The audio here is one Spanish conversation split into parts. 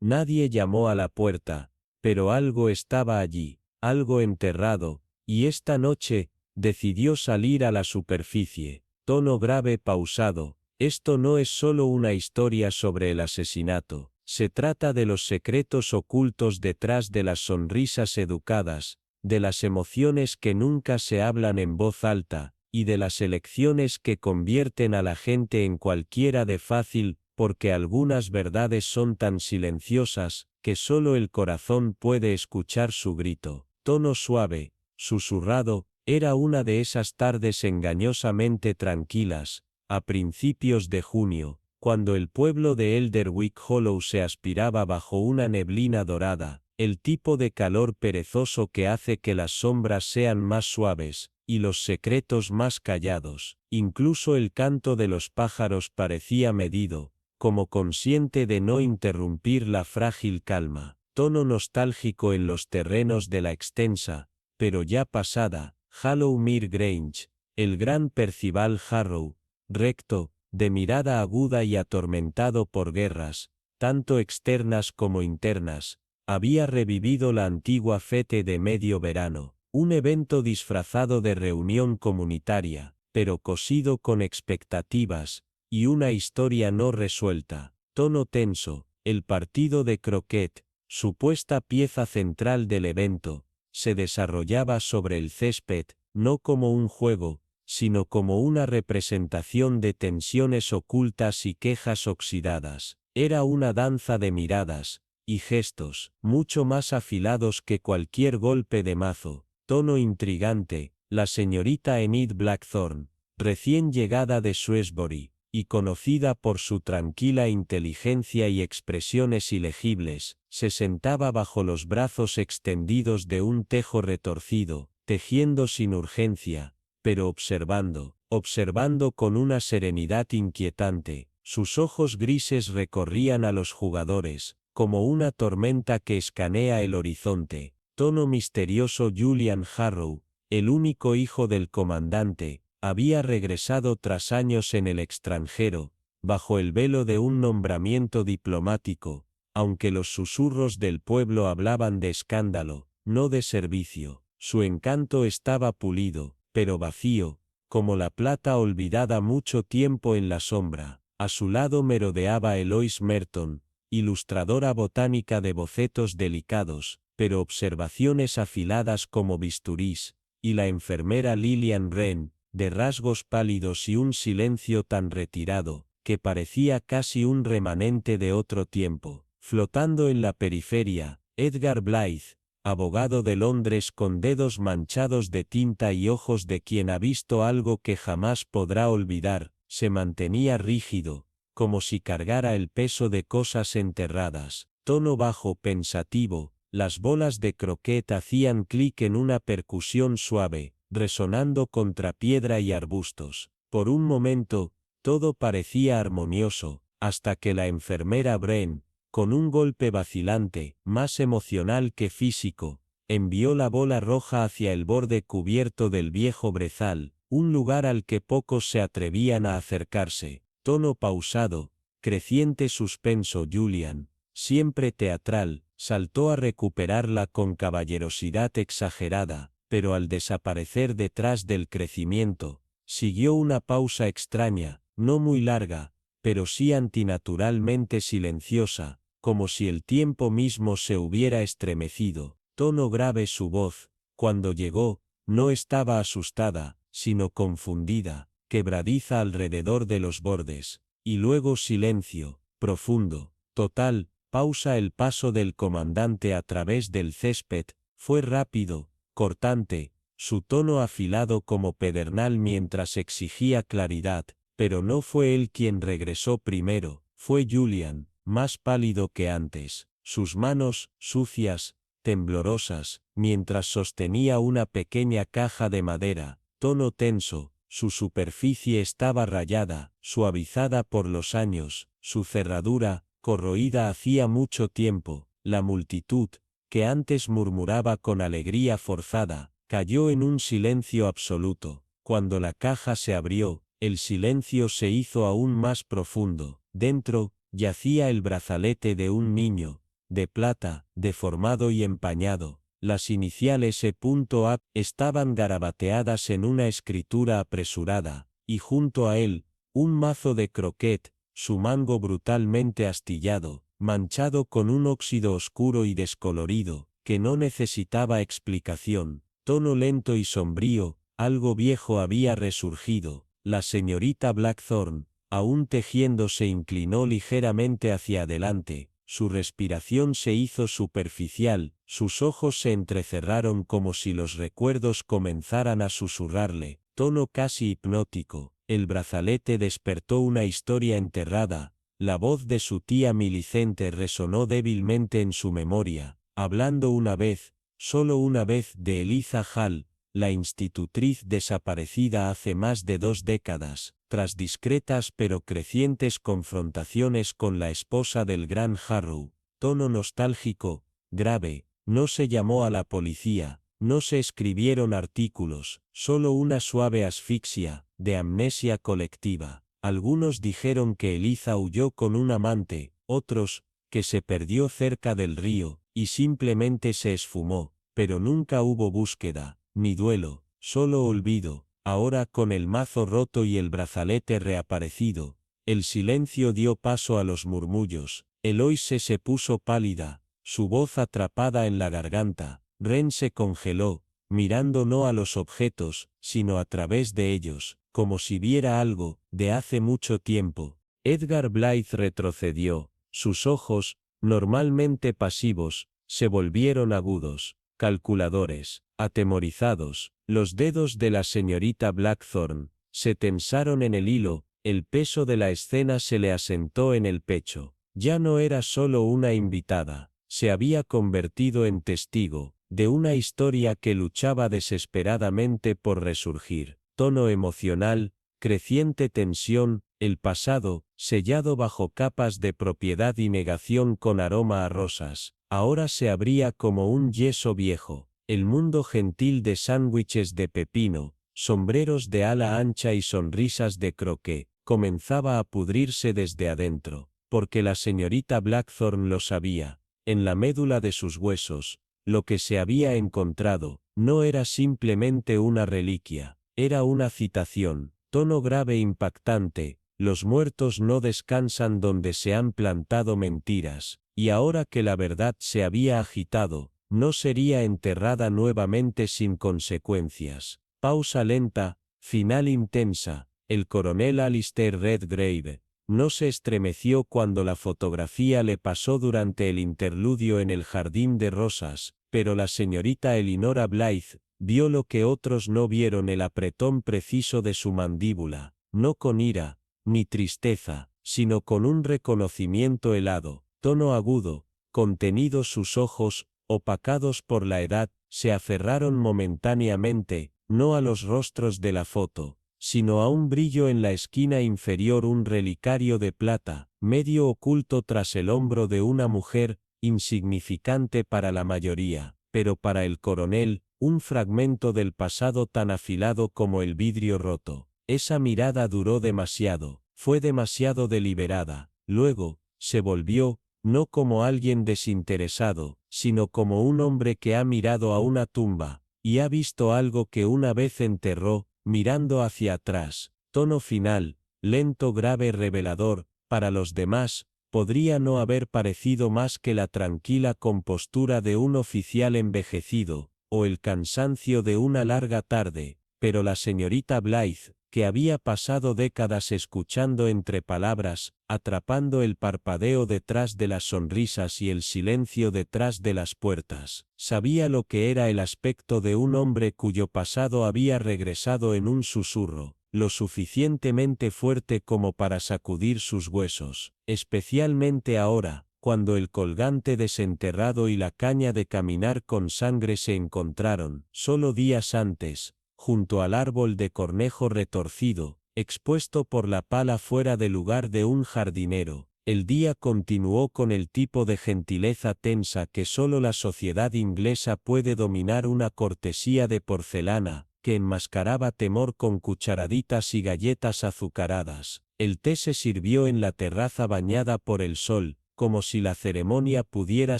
Nadie llamó a la puerta, pero algo estaba allí, algo enterrado, y esta noche, decidió salir a la superficie. Tono grave pausado. Esto no es solo una historia sobre el asesinato, se trata de los secretos ocultos detrás de las sonrisas educadas, de las emociones que nunca se hablan en voz alta, y de las elecciones que convierten a la gente en cualquiera de fácil, porque algunas verdades son tan silenciosas, que solo el corazón puede escuchar su grito. Tono suave, susurrado, era una de esas tardes engañosamente tranquilas, a principios de junio, cuando el pueblo de Elderwick Hollow se aspiraba bajo una neblina dorada, el tipo de calor perezoso que hace que las sombras sean más suaves, y los secretos más callados. Incluso el canto de los pájaros parecía medido, como consciente de no interrumpir la frágil calma. Tono nostálgico en los terrenos de la extensa, pero ya pasada, Hallowmere Grange, el gran Percival Harrow, recto, de mirada aguda y atormentado por guerras, tanto externas como internas, había revivido la antigua fete de medio verano, un evento disfrazado de reunión comunitaria, pero cosido con expectativas, y una historia no resuelta. Tono tenso, el partido de croquet, supuesta pieza central del evento, se desarrollaba sobre el césped, no como un juego, sino como una representación de tensiones ocultas y quejas oxidadas. Era una danza de miradas y gestos, mucho más afilados que cualquier golpe de mazo. Tono intrigante, la señorita Enid Blackthorne, recién llegada de Shrewsbury, y conocida por su tranquila inteligencia y expresiones ilegibles, se sentaba bajo los brazos extendidos de un tejo retorcido, tejiendo sin urgencia, pero observando con una serenidad inquietante. Sus ojos grises recorrían a los jugadores, como una tormenta que escanea el horizonte. Tono misterioso. Julian Harrow, el único hijo del comandante, había regresado tras años en el extranjero, bajo el velo de un nombramiento diplomático, aunque los susurros del pueblo hablaban de escándalo, no de servicio. Su encanto estaba pulido, pero vacío, como la plata olvidada mucho tiempo en la sombra. A su lado merodeaba Eloise Merton, ilustradora botánica de bocetos delicados, pero observaciones afiladas como bisturís, y la enfermera Lillian Wren, de rasgos pálidos y un silencio tan retirado, que parecía casi un remanente de otro tiempo. Flotando en la periferia, Edgar Blythe, abogado de Londres con dedos manchados de tinta y ojos de quien ha visto algo que jamás podrá olvidar, se mantenía rígido, como si cargara el peso de cosas enterradas. Tono bajo, pensativo, las bolas de croquet hacían clic en una percusión suave, resonando contra piedra y arbustos. Por un momento, todo parecía armonioso, hasta que la enfermera Wren, con un golpe vacilante, más emocional que físico, envió la bola roja hacia el borde cubierto del viejo brezal, un lugar al que pocos se atrevían a acercarse. Tono pausado, creciente suspenso. Julian, siempre teatral, saltó a recuperarla con caballerosidad exagerada, pero al desaparecer detrás del crecimiento, siguió una pausa extraña, no muy larga, pero sí antinaturalmente silenciosa, como si el tiempo mismo se hubiera estremecido. Tono grave su voz, cuando llegó, no estaba asustada, sino confundida, quebradiza alrededor de los bordes, y luego silencio, profundo, total. Pausa. El paso del comandante a través del césped fue rápido, cortante, su tono afilado como pedernal mientras exigía claridad, pero no fue él quien regresó primero, fue Julian, más pálido que antes, sus manos, sucias, temblorosas, mientras sostenía una pequeña caja de madera. Tono tenso, su superficie estaba rayada, suavizada por los años, su cerradura, corroída hacía mucho tiempo. La multitud, que antes murmuraba con alegría forzada, cayó en un silencio absoluto. Cuando la caja se abrió, el silencio se hizo aún más profundo. Dentro, yacía el brazalete de un niño, de plata, deformado y empañado. Las iniciales E.A. estaban garabateadas en una escritura apresurada, y junto a él, un mazo de croquet, su mango brutalmente astillado, manchado con un óxido oscuro y descolorido, que no necesitaba explicación. Tono lento y sombrío, algo viejo había resurgido. La señorita Blackthorne, aún tejiendo, se inclinó ligeramente hacia adelante, su respiración se hizo superficial, sus ojos se entrecerraron como si los recuerdos comenzaran a susurrarle, tono casi hipnótico. El brazalete despertó una historia enterrada, la voz de su tía Millicent resonó débilmente en su memoria, hablando una vez, solo una vez, de Eliza Hall, la institutriz desaparecida hace más de 2 décadas, tras discretas pero crecientes confrontaciones con la esposa del gran Harrow. Tono nostálgico, grave, no se llamó a la policía, no se escribieron artículos, solo una suave asfixia, de amnesia colectiva. Algunos dijeron que Eliza huyó con un amante, otros, que se perdió cerca del río, y simplemente se esfumó, pero nunca hubo búsqueda, ni duelo, solo olvido. Ahora, con el mazo roto y el brazalete reaparecido, el silencio dio paso a los murmullos. Eloise se puso pálida, su voz atrapada en la garganta. Ren se congeló, mirando no a los objetos, sino a través de ellos, como si viera algo, de hace mucho tiempo. Edgar Blythe retrocedió, sus ojos, normalmente pasivos, se volvieron agudos, calculadores, atemorizados. Los dedos de la señorita Blackthorne se tensaron en el hilo, el peso de la escena se le asentó en el pecho. Ya no era solo una invitada, se había convertido en testigo de una historia que luchaba desesperadamente por resurgir. Tono emocional, creciente tensión, el pasado, sellado bajo capas de propiedad y negación con aroma a rosas, ahora se abría como un yeso viejo. El mundo gentil de sándwiches de pepino, sombreros de ala ancha y sonrisas de croquet, comenzaba a pudrirse desde adentro, porque la señorita Blackthorne lo sabía, en la médula de sus huesos. Lo que se había encontrado, no era simplemente una reliquia, era una citación. Tono grave e impactante, los muertos no descansan donde se han plantado mentiras, y ahora que la verdad se había agitado, no sería enterrada nuevamente sin consecuencias. Pausa lenta, final intensa. El coronel Alistair Redgrave no se estremeció cuando la fotografía le pasó durante el interludio en el jardín de rosas, pero la señorita Elinora Blythe vio lo que otros no vieron: el apretón preciso de su mandíbula, no con ira, ni tristeza, sino con un reconocimiento helado. Tono agudo, contenidos sus ojos, opacados por la edad, se aferraron momentáneamente, no a los rostros de la foto, sino a un brillo en la esquina inferior, un relicario de plata, medio oculto tras el hombro de una mujer, insignificante para la mayoría, pero para el coronel, un fragmento del pasado tan afilado como el vidrio roto. Esa mirada duró demasiado, fue demasiado deliberada, luego, se volvió, no como alguien desinteresado, sino como un hombre que ha mirado a una tumba, y ha visto algo que una vez enterró, mirando hacia atrás. Tono final, lento, grave, revelador. Para los demás, podría no haber parecido más que la tranquila compostura de un oficial envejecido, o el cansancio de una larga tarde, pero la señorita Blythe, que había pasado décadas escuchando entre palabras, atrapando el parpadeo detrás de las sonrisas y el silencio detrás de las puertas, sabía lo que era el aspecto de un hombre cuyo pasado había regresado en un susurro, lo suficientemente fuerte como para sacudir sus huesos, especialmente ahora, cuando el colgante desenterrado y la caña de caminar con sangre se encontraron, solo días antes, junto al árbol de cornejo retorcido, expuesto por la pala fuera de lugar de un jardinero. El día continuó con el tipo de gentileza tensa que solo la sociedad inglesa puede dominar, una cortesía de porcelana, que enmascaraba temor con cucharaditas y galletas azucaradas. El té se sirvió en la terraza bañada por el sol, como si la ceremonia pudiera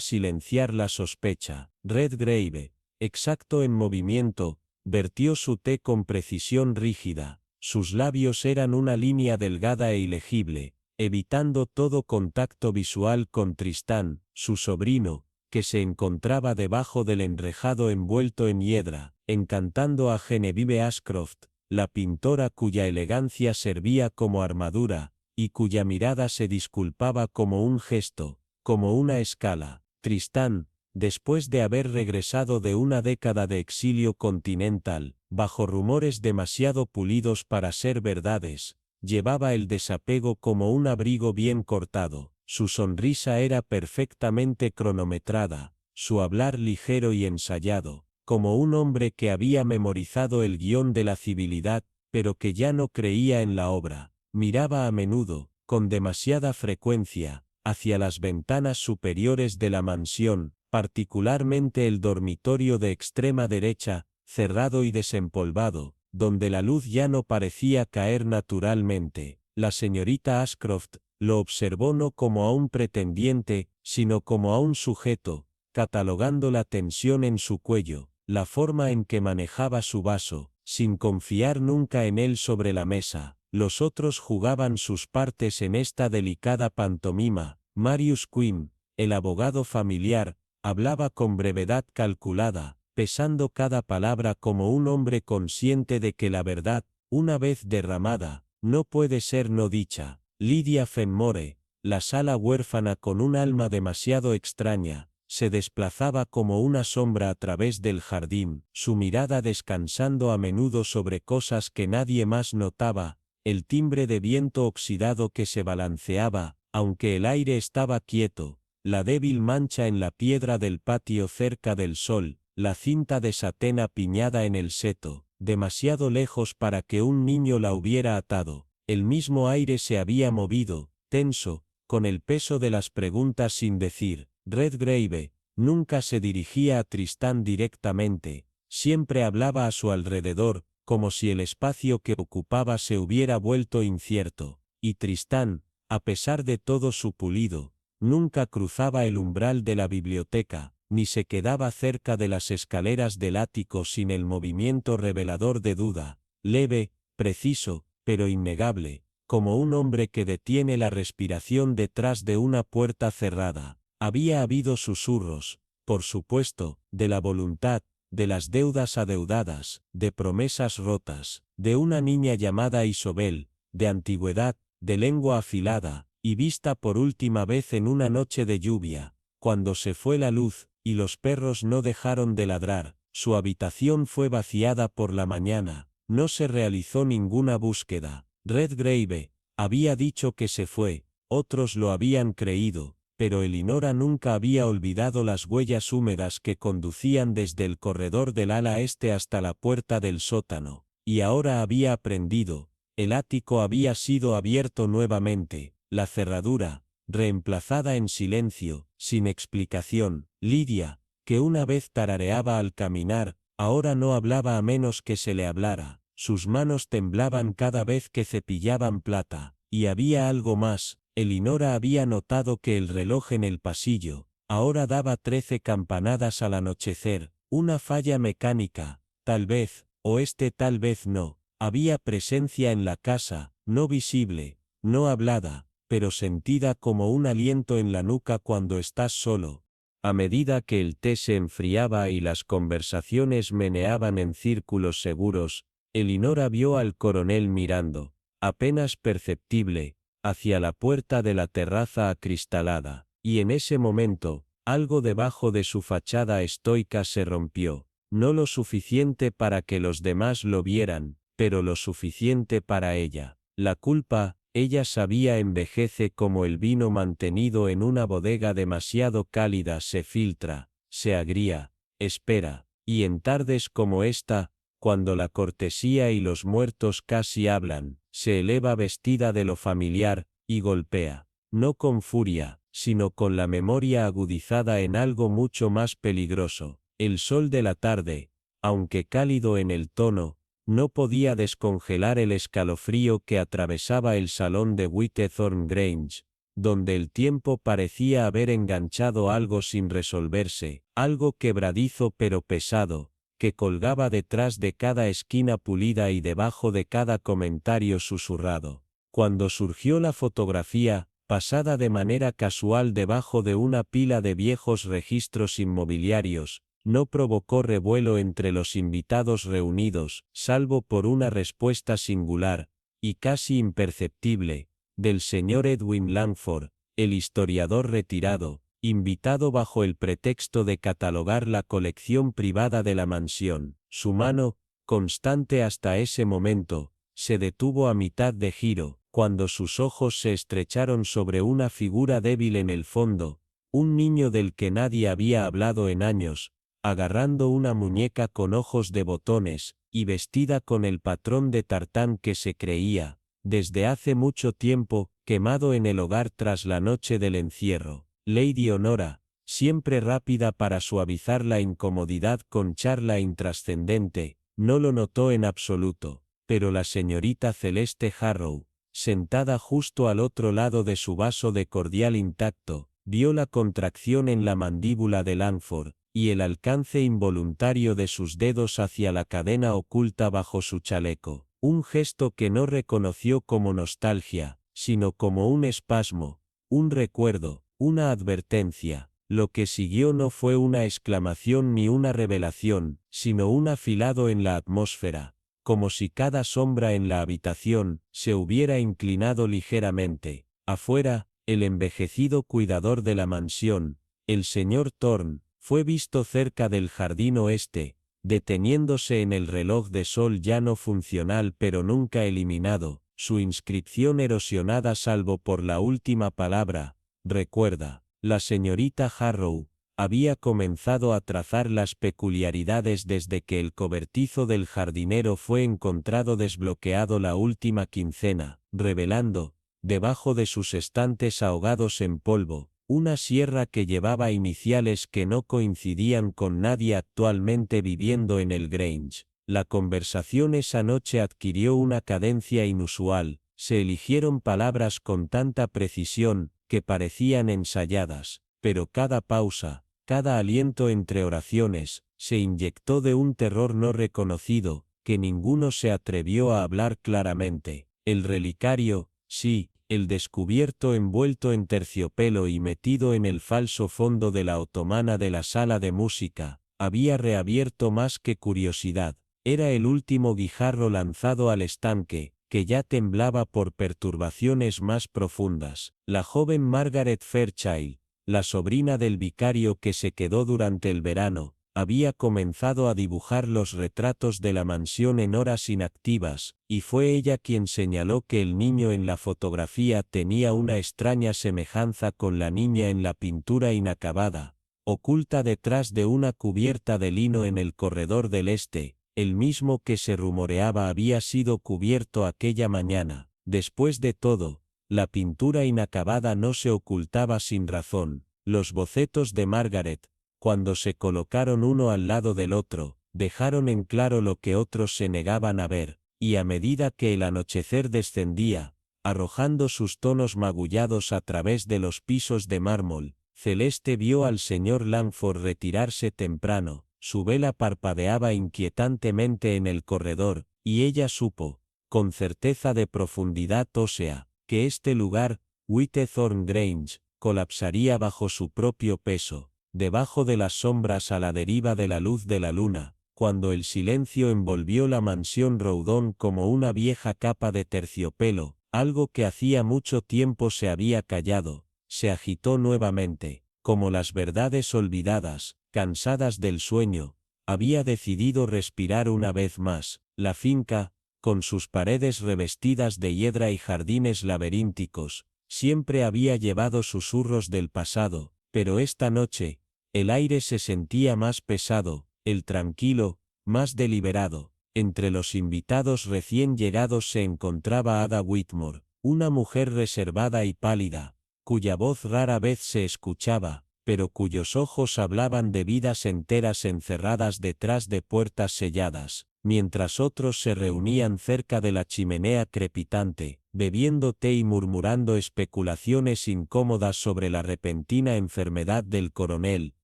silenciar la sospecha. Redgrave, exacto en movimiento, vertió su té con precisión rígida. Sus labios eran una línea delgada e ilegible, evitando todo contacto visual con Tristán, su sobrino, que se encontraba debajo del enrejado envuelto en hiedra, encantando a Genevieve Ashcroft, la pintora cuya elegancia servía como armadura, y cuya mirada se disculpaba como un gesto, como una escala. Tristán, después de haber regresado de una década de exilio continental, bajo rumores demasiado pulidos para ser verdades, llevaba el desapego como un abrigo bien cortado. Su sonrisa era perfectamente cronometrada, su hablar ligero y ensayado, como un hombre que había memorizado el guión de la civilidad, pero que ya no creía en la obra. Miraba a menudo, con demasiada frecuencia, hacia las ventanas superiores de la mansión, particularmente el dormitorio de extrema derecha, cerrado y desempolvado, donde la luz ya no parecía caer naturalmente. La señorita Ashcroft lo observó no como a un pretendiente, sino como a un sujeto, catalogando la tensión en su cuello, la forma en que manejaba su vaso, sin confiar nunca en él sobre la mesa. Los otros jugaban sus partes en esta delicada pantomima. Marius Quinn, el abogado familiar, hablaba con brevedad calculada, pesando cada palabra como un hombre consciente de que la verdad, una vez derramada, no puede ser no dicha. Lydia Fenmore, la sala huérfana con un alma demasiado extraña, se desplazaba como una sombra a través del jardín, su mirada descansando a menudo sobre cosas que nadie más notaba, el timbre de viento oxidado que se balanceaba, aunque el aire estaba quieto, la débil mancha en la piedra del patio cerca del sol, la cinta de satén apiñada en el seto, demasiado lejos para que un niño la hubiera atado. El mismo aire se había movido, tenso, con el peso de las preguntas sin decir. Redgrave nunca se dirigía a Tristán directamente, siempre hablaba a su alrededor, como si el espacio que ocupaba se hubiera vuelto incierto, y Tristán, a pesar de todo su pulido, nunca cruzaba el umbral de la biblioteca, ni se quedaba cerca de las escaleras del ático sin el movimiento revelador de duda, leve, preciso, pero innegable, como un hombre que detiene la respiración detrás de una puerta cerrada. Había habido susurros, por supuesto, de la voluntad, de las deudas adeudadas, de promesas rotas, de una niña llamada Isobel, de antigüedad, de lengua afilada, y vista por última vez en una noche de lluvia, cuando se fue la luz, y los perros no dejaron de ladrar. Su habitación fue vaciada por la mañana, no se realizó ninguna búsqueda. Redgrave había dicho que se fue, otros lo habían creído, pero Elinora nunca había olvidado las huellas húmedas que conducían desde el corredor del ala este hasta la puerta del sótano, y ahora había aprendido. El ático había sido abierto nuevamente, la cerradura, reemplazada en silencio, sin explicación. Lydia, que una vez tarareaba al caminar, ahora no hablaba a menos que se le hablara. Sus manos temblaban cada vez que cepillaban plata, y había algo más. Elinora había notado que el reloj en el pasillo, ahora daba 13 campanadas al anochecer, una falla mecánica, tal vez, o tal vez no. Había presencia en la casa, no visible, no hablada, pero sentida como un aliento en la nuca cuando estás solo. A medida que el té se enfriaba y las conversaciones meneaban en círculos seguros, Elinora vio al coronel mirando, apenas perceptible, hacia la puerta de la terraza acristalada, y en ese momento, algo debajo de su fachada estoica se rompió, no lo suficiente para que los demás lo vieran, pero lo suficiente para ella. La culpa, ella sabía, envejece como el vino mantenido en una bodega demasiado cálida se filtra, se agría, espera, y en tardes como esta, cuando la cortesía y los muertos casi hablan, se eleva vestida de lo familiar, y golpea, no con furia, sino con la memoria agudizada en algo mucho más peligroso. El sol de la tarde, aunque cálido en el tono, no podía descongelar el escalofrío que atravesaba el salón de Whitethorn Grange. donde el tiempo parecía haber enganchado algo sin resolverse, algo quebradizo pero pesado, que colgaba detrás de cada esquina pulida y debajo de cada comentario susurrado. Cuando surgió la fotografía, pasada de manera casual debajo de una pila de viejos registros inmobiliarios, no provocó revuelo entre los invitados reunidos, salvo por una respuesta singular, y casi imperceptible, del señor Edwin Langford, el historiador retirado, invitado bajo el pretexto de catalogar la colección privada de la mansión. Su mano, constante hasta ese momento, se detuvo a mitad de giro, cuando sus ojos se estrecharon sobre una figura débil en el fondo, un niño del que nadie había hablado en años, agarrando una muñeca con ojos de botones, y vestida con el patrón de tartán que se creía, desde hace mucho tiempo, quemado en el hogar tras la noche del encierro. Lady Honora, siempre rápida para suavizar la incomodidad con charla intrascendente, no lo notó en absoluto, pero la señorita Celeste Harrow, sentada justo al otro lado de su vaso de cordial intacto, vio la contracción en la mandíbula de Langford, y el alcance involuntario de sus dedos hacia la cadena oculta bajo su chaleco, un gesto que no reconoció como nostalgia, sino como un espasmo, un recuerdo, una advertencia. Lo que siguió no fue una exclamación ni una revelación, sino un afilado en la atmósfera, como si cada sombra en la habitación se hubiera inclinado ligeramente. Afuera, el envejecido cuidador de la mansión, el señor Thorne, fue visto cerca del jardín oeste, deteniéndose en el reloj de sol ya no funcional pero nunca eliminado, su inscripción erosionada salvo por la última palabra, recuerda. La señorita Harrow había comenzado a trazar las peculiaridades desde que el cobertizo del jardinero fue encontrado desbloqueado la última quincena, revelando, debajo de sus estantes ahogados en polvo, una sierra que llevaba iniciales que no coincidían con nadie actualmente viviendo en el Grange. La conversación esa noche adquirió una cadencia inusual, se eligieron palabras con tanta precisión, que parecían ensayadas, pero cada pausa, cada aliento entre oraciones, se inyectó de un terror no reconocido, que ninguno se atrevió a hablar claramente. El relicario, sí, el descubierto envuelto en terciopelo y metido en el falso fondo de la otomana de la sala de música, había reabierto más que curiosidad. Era el último guijarro lanzado al estanque, que ya temblaba por perturbaciones más profundas. La joven Margaret Fairchild, la sobrina del vicario que se quedó durante el verano, había comenzado a dibujar los retratos de la mansión en horas inactivas, y fue ella quien señaló que el niño en la fotografía tenía una extraña semejanza con la niña en la pintura inacabada, oculta detrás de una cubierta de lino en el corredor del este, el mismo que se rumoreaba había sido cubierto aquella mañana. Después de todo, la pintura inacabada no se ocultaba sin razón. Los bocetos de Margaret, cuando se colocaron uno al lado del otro, dejaron en claro lo que otros se negaban a ver, y a medida que el anochecer descendía, arrojando sus tonos magullados a través de los pisos de mármol, Celeste vio al señor Langford retirarse temprano. Su vela parpadeaba inquietantemente en el corredor, y ella supo, con certeza de profundidad ósea, que este lugar, Whitethorn Grange, colapsaría bajo su propio peso, debajo de las sombras a la deriva de la luz de la luna, cuando el silencio envolvió la mansión Rawdon como una vieja capa de terciopelo, algo que hacía mucho tiempo se había callado, se agitó nuevamente, como las verdades olvidadas. Cansadas del sueño, había decidido respirar una vez más. La finca, con sus paredes revestidas de hiedra y jardines laberínticos, siempre había llevado susurros del pasado, pero esta noche, el aire se sentía más pesado, el tranquilo, más deliberado. Entre los invitados recién llegados se encontraba Ada Whitmore, una mujer reservada y pálida, cuya voz rara vez se escuchaba, pero cuyos ojos hablaban de vidas enteras encerradas detrás de puertas selladas, mientras otros se reunían cerca de la chimenea crepitante, bebiendo té y murmurando especulaciones incómodas sobre la repentina enfermedad del coronel,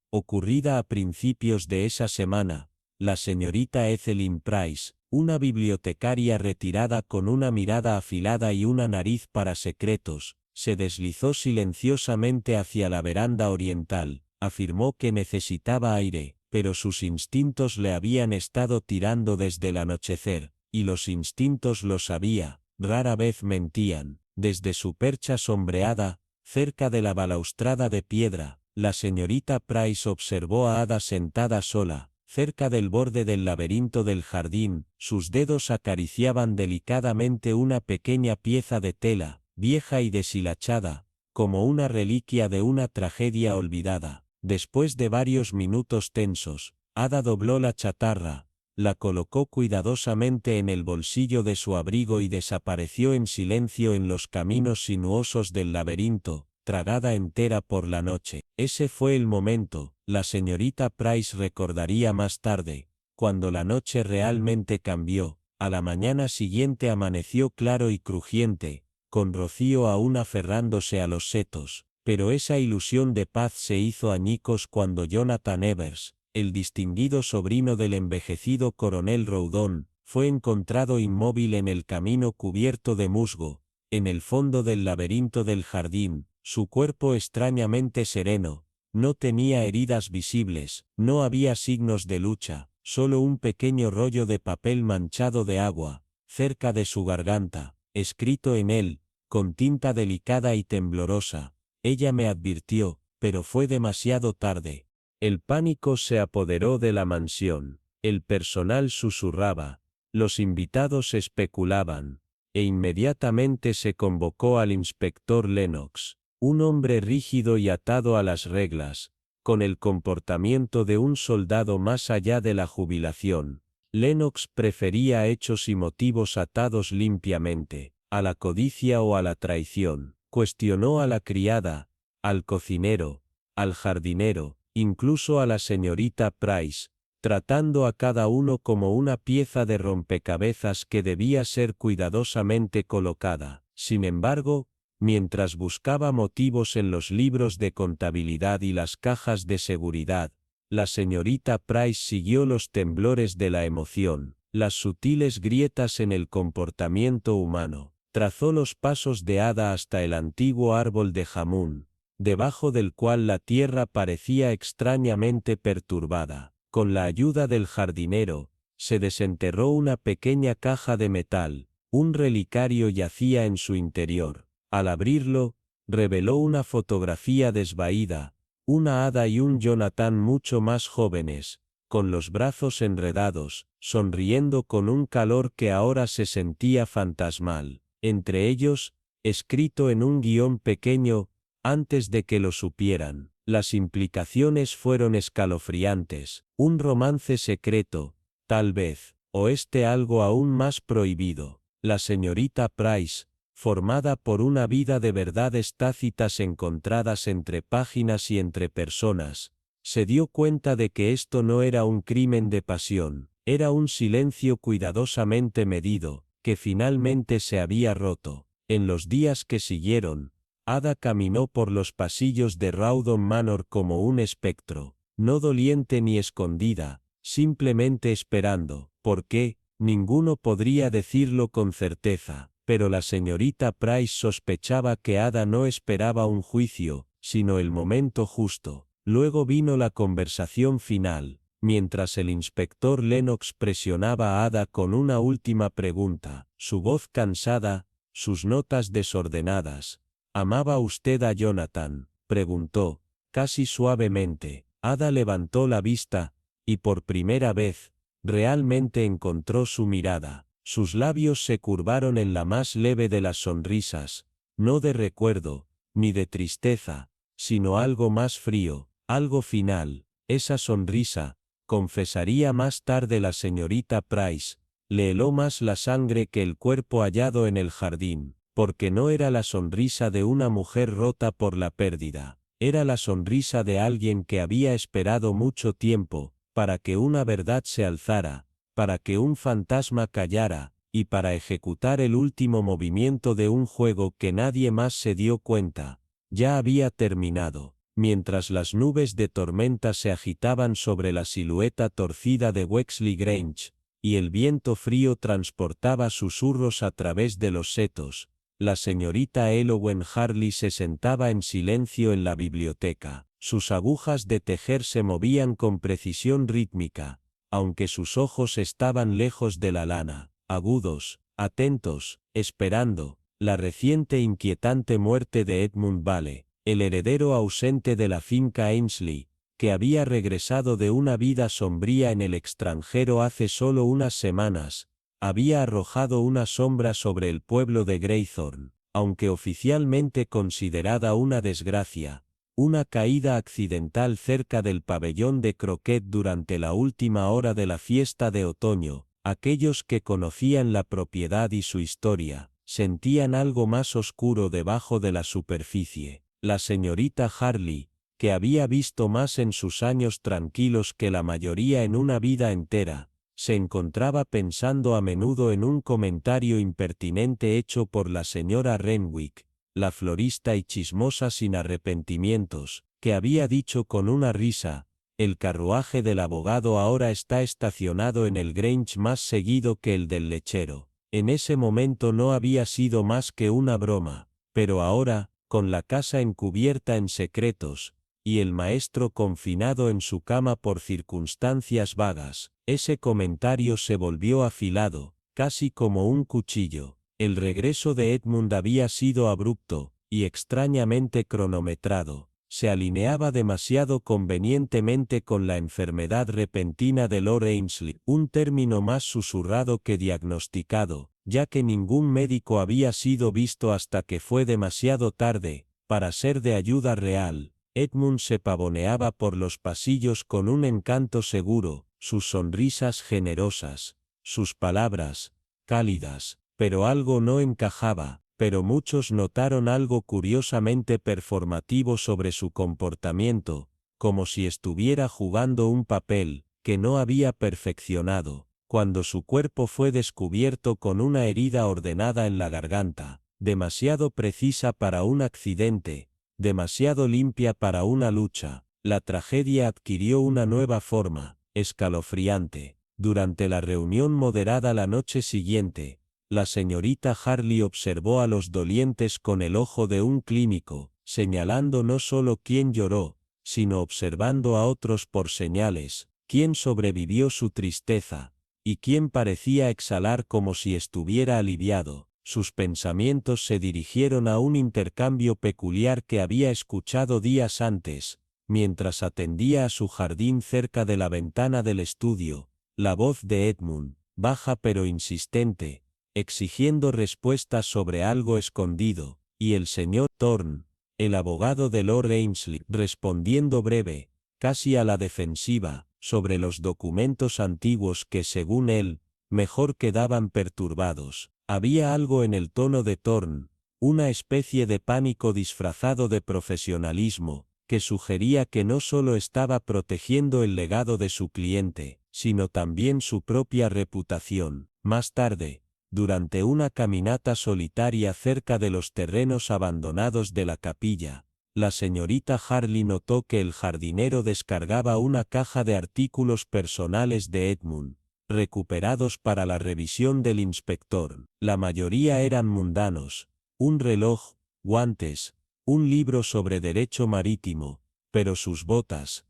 ocurrida a principios de esa semana. La señorita Ethelyn Price, una bibliotecaria retirada con una mirada afilada y una nariz para secretos, se deslizó silenciosamente hacia la veranda oriental, afirmó que necesitaba aire, pero sus instintos le habían estado tirando desde el anochecer, y los instintos lo sabía, rara vez mentían. Desde su percha sombreada, cerca de la balaustrada de piedra, la señorita Price observó a Ada sentada sola, cerca del borde del laberinto del jardín. Sus dedos acariciaban delicadamente una pequeña pieza de tela, vieja y deshilachada, como una reliquia de una tragedia olvidada. Después de varios minutos tensos, Ada dobló la chatarra, la colocó cuidadosamente en el bolsillo de su abrigo y desapareció en silencio en los caminos sinuosos del laberinto, tragada entera por la noche. Ese fue el momento, la señorita Price recordaría más tarde, cuando la noche realmente cambió. A la mañana siguiente amaneció claro y crujiente, con Rocío aún aferrándose a los setos, pero esa ilusión de paz se hizo añicos cuando Jonathan Evers, el distinguido sobrino del envejecido coronel Roudan, fue encontrado inmóvil en el camino cubierto de musgo, en el fondo del laberinto del jardín, su cuerpo extrañamente sereno, no tenía heridas visibles, no había signos de lucha, solo un pequeño rollo de papel manchado de agua, cerca de su garganta, escrito en él, con tinta delicada y temblorosa. Ella me advirtió, pero fue demasiado tarde. El pánico se apoderó de la mansión, el personal susurraba, los invitados especulaban, e inmediatamente se convocó al inspector Lennox, un hombre rígido y atado a las reglas, con el comportamiento de un soldado más allá de la jubilación. Lennox prefería hechos y motivos atados limpiamente, a la codicia o a la traición. Cuestionó a la criada, al cocinero, al jardinero, incluso a la señorita Price, tratando a cada uno como una pieza de rompecabezas que debía ser cuidadosamente colocada. Sin embargo, mientras buscaba motivos en los libros de contabilidad y las cajas de seguridad, la señorita Price siguió los temblores de la emoción, las sutiles grietas en el comportamiento humano. Trazó los pasos de Ada hasta el antiguo árbol de jamún, debajo del cual la tierra parecía extrañamente perturbada. Con la ayuda del jardinero, se desenterró una pequeña caja de metal, un relicario yacía en su interior. Al abrirlo, reveló una fotografía desvaída, una Ada y un Jonathan mucho más jóvenes, con los brazos enredados, sonriendo con un calor que ahora se sentía fantasmal. Entre ellos, escrito en un guión pequeño, antes de que lo supieran, las implicaciones fueron escalofriantes, un romance secreto, tal vez, o algo aún más prohibido. La señorita Price, formada por una vida de verdades tácitas encontradas entre páginas y entre personas, se dio cuenta de que esto no era un crimen de pasión, era un silencio cuidadosamente medido, que finalmente se había roto. En los días que siguieron, Ada caminó por los pasillos de Rawdon Manor como un espectro, no doliente ni escondida, simplemente esperando. ¿Por qué? Ninguno podría decirlo con certeza, pero la señorita Price sospechaba que Ada no esperaba un juicio, sino el momento justo. Luego vino la conversación final. Mientras el inspector Lennox presionaba a Ada con una última pregunta, su voz cansada, sus notas desordenadas. ¿Amaba usted a Jonathan?, preguntó, casi suavemente. Ada levantó la vista, y por primera vez, realmente encontró su mirada. Sus labios se curvaron en la más leve de las sonrisas, no de recuerdo, ni de tristeza, sino algo más frío, algo final. Esa sonrisa, confesaría más tarde la señorita Price, le heló más la sangre que el cuerpo hallado en el jardín, porque no era la sonrisa de una mujer rota por la pérdida, era la sonrisa de alguien que había esperado mucho tiempo, para que una verdad se alzara, para que un fantasma callara, y para ejecutar el último movimiento de un juego que nadie más se dio cuenta, ya había terminado. Mientras las nubes de tormenta se agitaban sobre la silueta torcida de Wexley Grange, y el viento frío transportaba susurros a través de los setos, la señorita Elowen Harley se sentaba en silencio en la biblioteca. Sus agujas de tejer se movían con precisión rítmica, aunque sus ojos estaban lejos de la lana, agudos, atentos, esperando la reciente e inquietante muerte de Edmund Vale, el heredero ausente de la finca Ainsley, que había regresado de una vida sombría en el extranjero hace solo unas semanas, había arrojado una sombra sobre el pueblo de Greythorn, aunque oficialmente considerada una desgracia. Una caída accidental cerca del pabellón de croquet durante la última hora de la fiesta de otoño. Aquellos que conocían la propiedad y su historia, sentían algo más oscuro debajo de la superficie. La señorita Harley, que había visto más en sus años tranquilos que la mayoría en una vida entera, se encontraba pensando a menudo en un comentario impertinente hecho por la señora Renwick, la florista y chismosa sin arrepentimientos, que había dicho con una risa: el carruaje del abogado ahora está estacionado en el Grange más seguido que el del lechero. En ese momento no había sido más que una broma, pero ahora, con la casa encubierta en secretos, y el maestro confinado en su cama por circunstancias vagas, ese comentario se volvió afilado, casi como un cuchillo. El regreso de Edmund había sido abrupto, y extrañamente cronometrado. Se alineaba demasiado convenientemente con la enfermedad repentina de Lord Ainsley, un término más susurrado que diagnosticado, ya que ningún médico había sido visto hasta que fue demasiado tarde para ser de ayuda real. Edmund se pavoneaba por los pasillos con un encanto seguro, sus sonrisas generosas, sus palabras cálidas, pero algo no encajaba. Pero muchos notaron algo curiosamente performativo sobre su comportamiento, como si estuviera jugando un papel que no había perfeccionado. Cuando su cuerpo fue descubierto con una herida ordenada en la garganta, demasiado precisa para un accidente, demasiado limpia para una lucha, la tragedia adquirió una nueva forma, escalofriante. Durante la reunión moderada la noche siguiente, la señorita Harley observó a los dolientes con el ojo de un clínico, señalando no solo quién lloró, sino observando a otros por señales, quién sobrevivió su tristeza, y quién parecía exhalar como si estuviera aliviado. Sus pensamientos se dirigieron a un intercambio peculiar que había escuchado días antes, mientras atendía a su jardín cerca de la ventana del estudio, la voz de Edmund, baja pero insistente, exigiendo respuestas sobre algo escondido, y el señor Thorne, el abogado de Lord Ainsley, respondiendo breve, casi a la defensiva, sobre los documentos antiguos que según él, mejor quedaban perturbados. Había algo en el tono de Thorne, una especie de pánico disfrazado de profesionalismo, que sugería que no solo estaba protegiendo el legado de su cliente, sino también su propia reputación. Más tarde, durante una caminata solitaria cerca de los terrenos abandonados de la capilla, la señorita Harley notó que el jardinero descargaba una caja de artículos personales de Edmund, recuperados para la revisión del inspector. La mayoría eran mundanos: un reloj, guantes, un libro sobre derecho marítimo, pero sus botas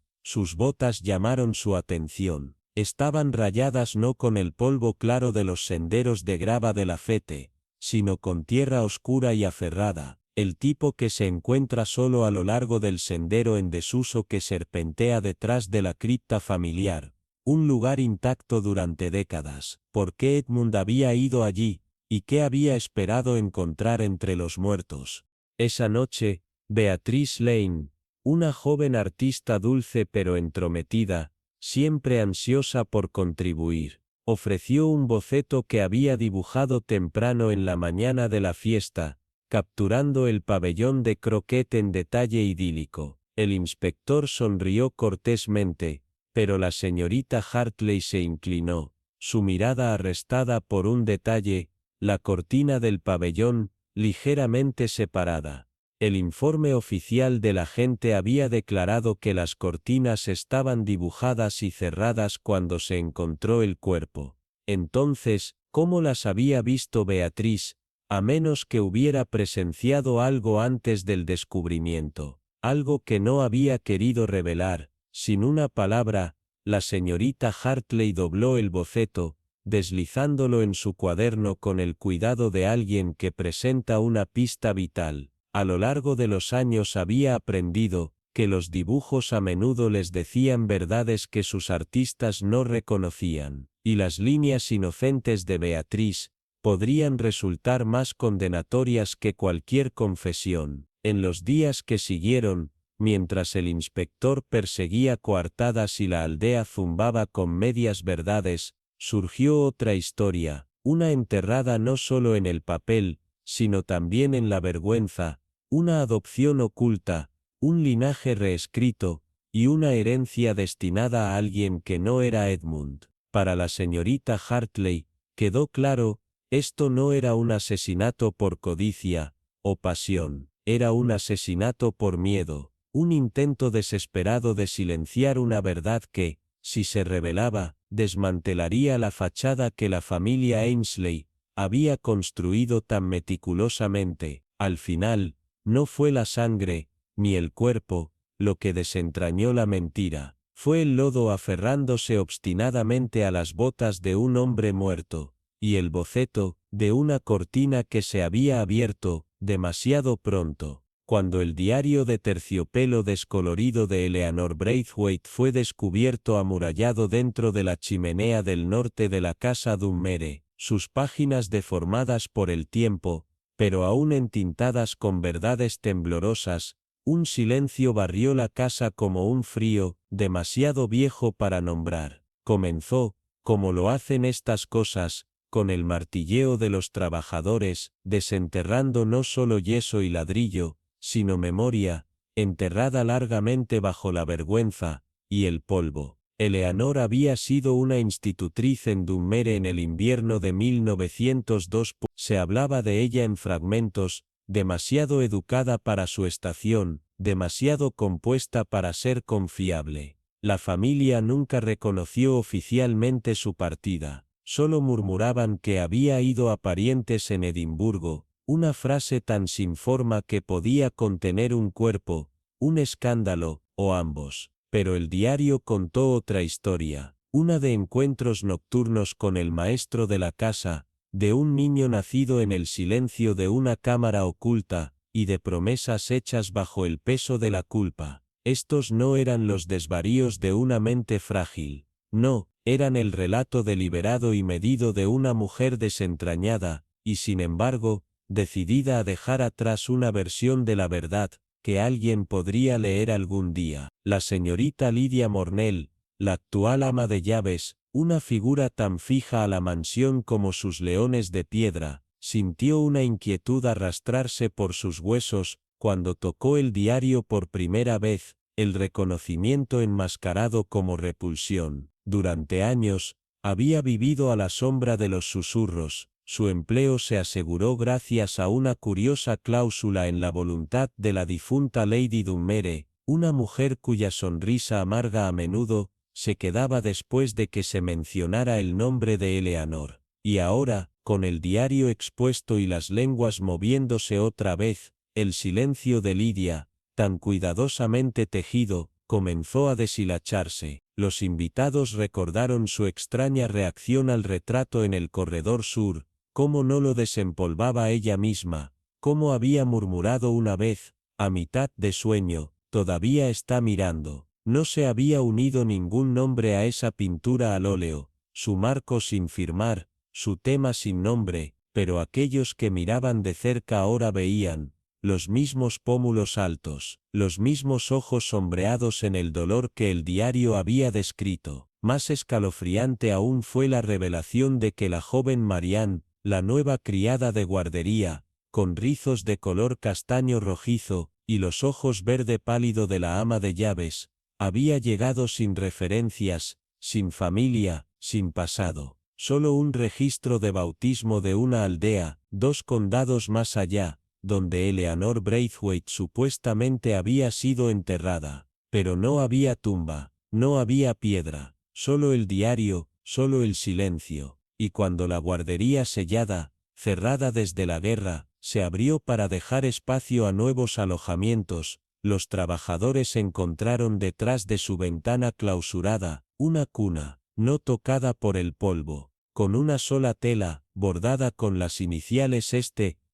llamaron su atención. Estaban rayadas no con el polvo claro de los senderos de grava de la Fete, sino con tierra oscura y aferrada, el tipo que se encuentra solo a lo largo del sendero en desuso que serpentea detrás de la cripta familiar, un lugar intacto durante décadas. ¿Por qué Edmund había ido allí, y qué había esperado encontrar entre los muertos? Esa noche, Beatrice Lane, una joven artista dulce pero entrometida, siempre ansiosa por contribuir, ofreció un boceto que había dibujado temprano en la mañana de la fiesta, capturando el pabellón de croquet en detalle idílico. El inspector sonrió cortésmente, pero la señorita Hartley se inclinó, su mirada arrestada por un detalle, la cortina del pabellón, ligeramente separada. El informe oficial del agente había declarado que las cortinas estaban dibujadas y cerradas cuando se encontró el cuerpo. Entonces, ¿cómo las había visto Beatriz, a menos que hubiera presenciado algo antes del descubrimiento? Algo que no había querido revelar. Sin una palabra, la señorita Hartley dobló el boceto, deslizándolo en su cuaderno con el cuidado de alguien que presenta una pista vital. A lo largo de los años había aprendido que los dibujos a menudo les decían verdades que sus artistas no reconocían, y las líneas inocentes de Beatriz podrían resultar más condenatorias que cualquier confesión. En los días que siguieron, mientras el inspector perseguía coartadas y la aldea zumbaba con medias verdades, surgió otra historia, una enterrada no solo en el papel, sino también en la vergüenza, una adopción oculta, un linaje reescrito, y una herencia destinada a alguien que no era Edmund. Para la señorita Hartley, quedó claro, esto no era un asesinato por codicia o pasión, era un asesinato por miedo, un intento desesperado de silenciar una verdad que, si se revelaba, desmantelaría la fachada que la familia Ainsley había construido tan meticulosamente. Al final, no fue la sangre, ni el cuerpo, lo que desentrañó la mentira. Fue el lodo aferrándose obstinadamente a las botas de un hombre muerto, y el boceto, de una cortina que se había abierto, demasiado pronto. Cuando el diario de terciopelo descolorido de Eleanor Braithwaite fue descubierto amurallado dentro de la chimenea del norte de la casa Dunmere, sus páginas deformadas por el tiempo, pero aún entintadas con verdades temblorosas, un silencio barrió la casa como un frío, demasiado viejo para nombrar. Comenzó, como lo hacen estas cosas, con el martilleo de los trabajadores, desenterrando no solo yeso y ladrillo, sino memoria, enterrada largamente bajo la vergüenza y el polvo. Eleanor había sido una institutriz en Dunmere en el invierno de 1902. Se hablaba de ella en fragmentos, demasiado educada para su estación, demasiado compuesta para ser confiable. La familia nunca reconoció oficialmente su partida, solo murmuraban que había ido a parientes en Edimburgo, una frase tan sin forma que podía contener un cuerpo, un escándalo, o ambos. Pero el diario contó otra historia, una de encuentros nocturnos con el maestro de la casa, de un niño nacido en el silencio de una cámara oculta, y de promesas hechas bajo el peso de la culpa. Estos no eran los desvaríos de una mente frágil, no, eran el relato deliberado y medido de una mujer desentrañada, y sin embargo, decidida a dejar atrás una versión de la verdad, que alguien podría leer algún día. La señorita Lydia Mornell, la actual ama de llaves, una figura tan fija a la mansión como sus leones de piedra, sintió una inquietud arrastrarse por sus huesos, cuando tocó el diario por primera vez, el reconocimiento enmascarado como repulsión. Durante años, había vivido a la sombra de los susurros. Su empleo se aseguró gracias a una curiosa cláusula en la voluntad de la difunta Lady Dunmere, una mujer cuya sonrisa amarga a menudo se quedaba después de que se mencionara el nombre de Eleanor. Y ahora, con el diario expuesto y las lenguas moviéndose otra vez, el silencio de Lydia, tan cuidadosamente tejido, comenzó a deshilacharse. Los invitados recordaron su extraña reacción al retrato en el corredor sur, cómo no lo desempolvaba ella misma, cómo había murmurado una vez, a mitad de sueño, todavía está mirando. No se había unido ningún nombre a esa pintura al óleo, su marco sin firmar, su tema sin nombre, pero aquellos que miraban de cerca ahora veían, los mismos pómulos altos, los mismos ojos sombreados en el dolor que el diario había descrito. Más escalofriante aún fue la revelación de que la joven Marianne, la nueva criada de guardería, con rizos de color castaño rojizo, y los ojos verde pálido de la ama de llaves, había llegado sin referencias, sin familia, sin pasado. solo un registro de bautismo de una aldea, 2 condados más allá, donde Eleanor Braithwaite supuestamente había sido enterrada. Pero no había tumba, no había piedra, solo el diario, solo el silencio. Y cuando la guardería sellada, cerrada desde la guerra, se abrió para dejar espacio a nuevos alojamientos, los trabajadores encontraron detrás de su ventana clausurada, una cuna, no tocada por el polvo, con una sola tela, bordada con las iniciales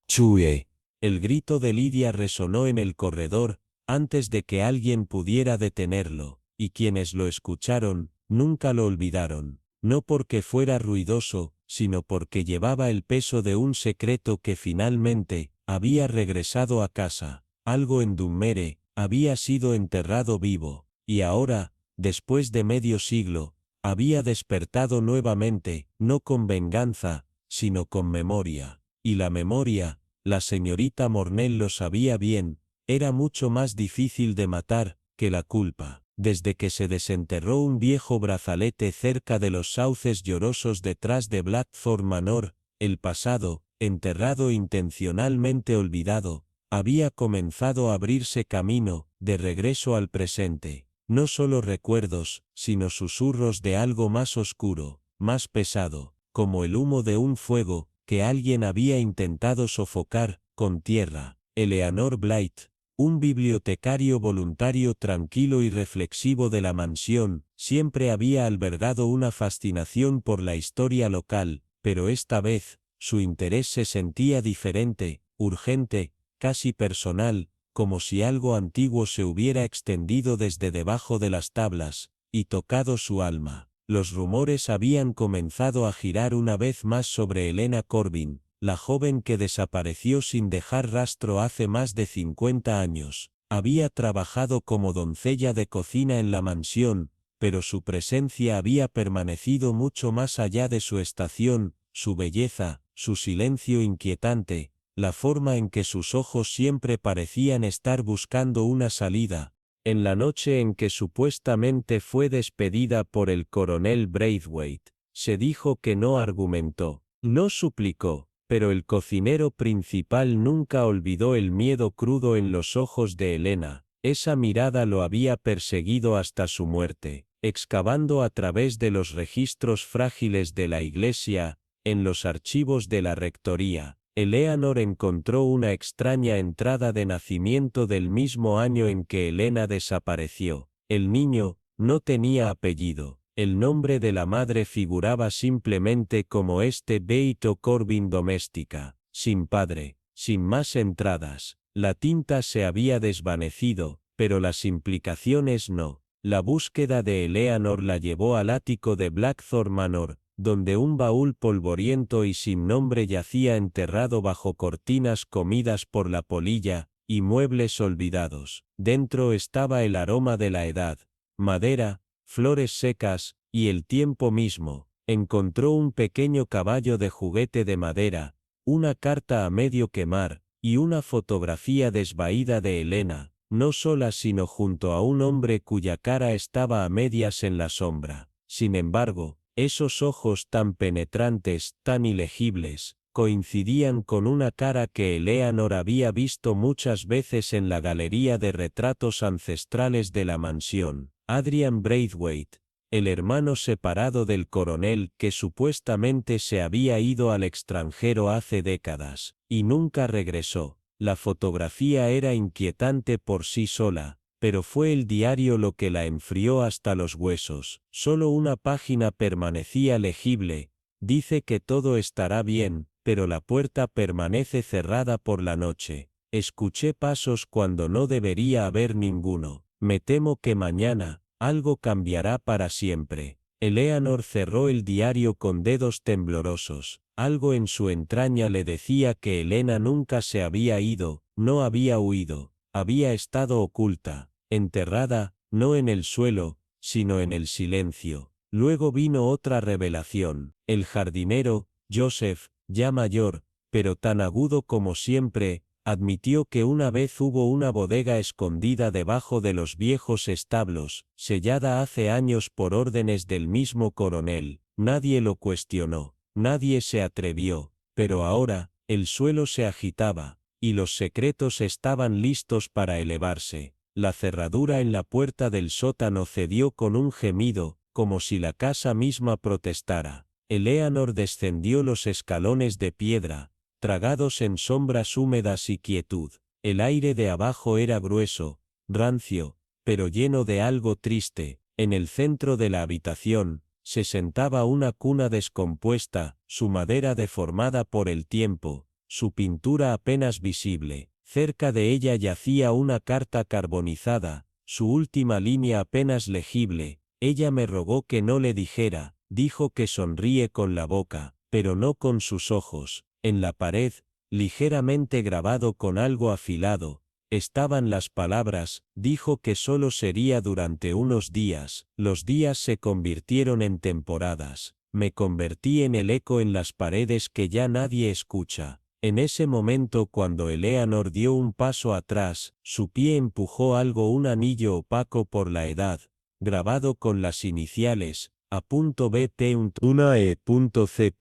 Chue. El grito de Lidia resonó en el corredor, antes de que alguien pudiera detenerlo, y quienes lo escucharon, nunca lo olvidaron, no porque fuera ruidoso, sino porque llevaba el peso de un secreto que finalmente, había regresado a casa. Algo en Dunmere, había sido enterrado vivo, y ahora, después de medio siglo, había despertado nuevamente, no con venganza, sino con memoria. Y la memoria, la señorita Mornell lo sabía bien, era mucho más difícil de matar que la culpa. Desde que se desenterró un viejo brazalete cerca de los sauces llorosos detrás de Blackthorn Manor, el pasado, enterrado intencionalmente olvidado, había comenzado a abrirse camino, de regreso al presente. No solo recuerdos, sino susurros de algo más oscuro, más pesado, como el humo de un fuego, que alguien había intentado sofocar, con tierra. Eleanor Blythe, un bibliotecario voluntario tranquilo y reflexivo de la mansión, siempre había albergado una fascinación por la historia local, pero esta vez, su interés se sentía diferente, urgente, casi personal, como si algo antiguo se hubiera extendido desde debajo de las tablas, y tocado su alma. Los rumores habían comenzado a girar una vez más sobre Helena Corbin, la joven que desapareció sin dejar rastro hace más de 50 años. Había trabajado como doncella de cocina en la mansión, pero su presencia había permanecido mucho más allá de su estación, su belleza, su silencio inquietante, la forma en que sus ojos siempre parecían estar buscando una salida. En la noche en que supuestamente fue despedida por el coronel Braithwaite, se dijo que no argumentó, no suplicó, pero el cocinero principal nunca olvidó el miedo crudo en los ojos de Helena. Esa mirada lo había perseguido hasta su muerte, excavando a través de los registros frágiles de la iglesia, en los archivos de la rectoría. Eleanor encontró una extraña entrada de nacimiento del mismo año en que Helena desapareció. El niño no tenía apellido. El nombre de la madre figuraba simplemente como Beito Corbin doméstica, sin padre, sin más entradas. La tinta se había desvanecido, pero las implicaciones no. La búsqueda de Eleanor la llevó al ático de Blackthorn Manor, donde un baúl polvoriento y sin nombre yacía enterrado bajo cortinas comidas por la polilla, y muebles olvidados. Dentro estaba el aroma de la edad, madera, flores secas, y el tiempo mismo. Encontró un pequeño caballo de juguete de madera, una carta a medio quemar, y una fotografía desvaída de Helena, no sola sino junto a un hombre cuya cara estaba a medias en la sombra. Sin embargo, esos ojos tan penetrantes, tan ilegibles, coincidían con una cara que Eleanor había visto muchas veces en la galería de retratos ancestrales de la mansión. Adrian Braithwaite, el hermano separado del coronel que supuestamente se había ido al extranjero hace décadas, y nunca regresó. La fotografía era inquietante por sí sola, pero fue el diario lo que la enfrió hasta los huesos. Solo una página permanecía legible. Dice que todo estará bien, pero la puerta permanece cerrada por la noche. Escuché pasos cuando no debería haber ninguno. Me temo que mañana, algo cambiará para siempre. Eleanor cerró el diario con dedos temblorosos. Algo en su entraña le decía que Helena nunca se había ido, no había huido. Había estado oculta, enterrada, no en el suelo, sino en el silencio. Luego vino otra revelación. El jardinero, Joseph, ya mayor, pero tan agudo como siempre, admitió que una vez hubo una bodega escondida debajo de los viejos establos, sellada hace años por órdenes del mismo coronel. nadie lo cuestionó, nadie se atrevió, pero ahora, el suelo se agitaba, y los secretos estaban listos para elevarse. La cerradura en la puerta del sótano cedió con un gemido, como si la casa misma protestara. Eleanor descendió los escalones de piedra, tragados en sombras húmedas y quietud. El aire de abajo era grueso, rancio, pero lleno de algo triste. En el centro de la habitación, se sentaba una cuna descompuesta, su madera deformada por el tiempo, su pintura apenas visible. Cerca de ella yacía una carta carbonizada, su última línea apenas legible. Ella me rogó que no le dijera, dijo que sonríe con la boca, pero no con sus ojos. En la pared, ligeramente grabado con algo afilado, estaban las palabras, dijo que solo sería durante unos días. Los días se convirtieron en temporadas. Me convertí en el eco en las paredes que ya nadie escucha. En ese momento, cuando Eleanor dio un paso atrás, su pie empujó algo, un anillo opaco por la edad, grabado con las iniciales, A.BT1E.C.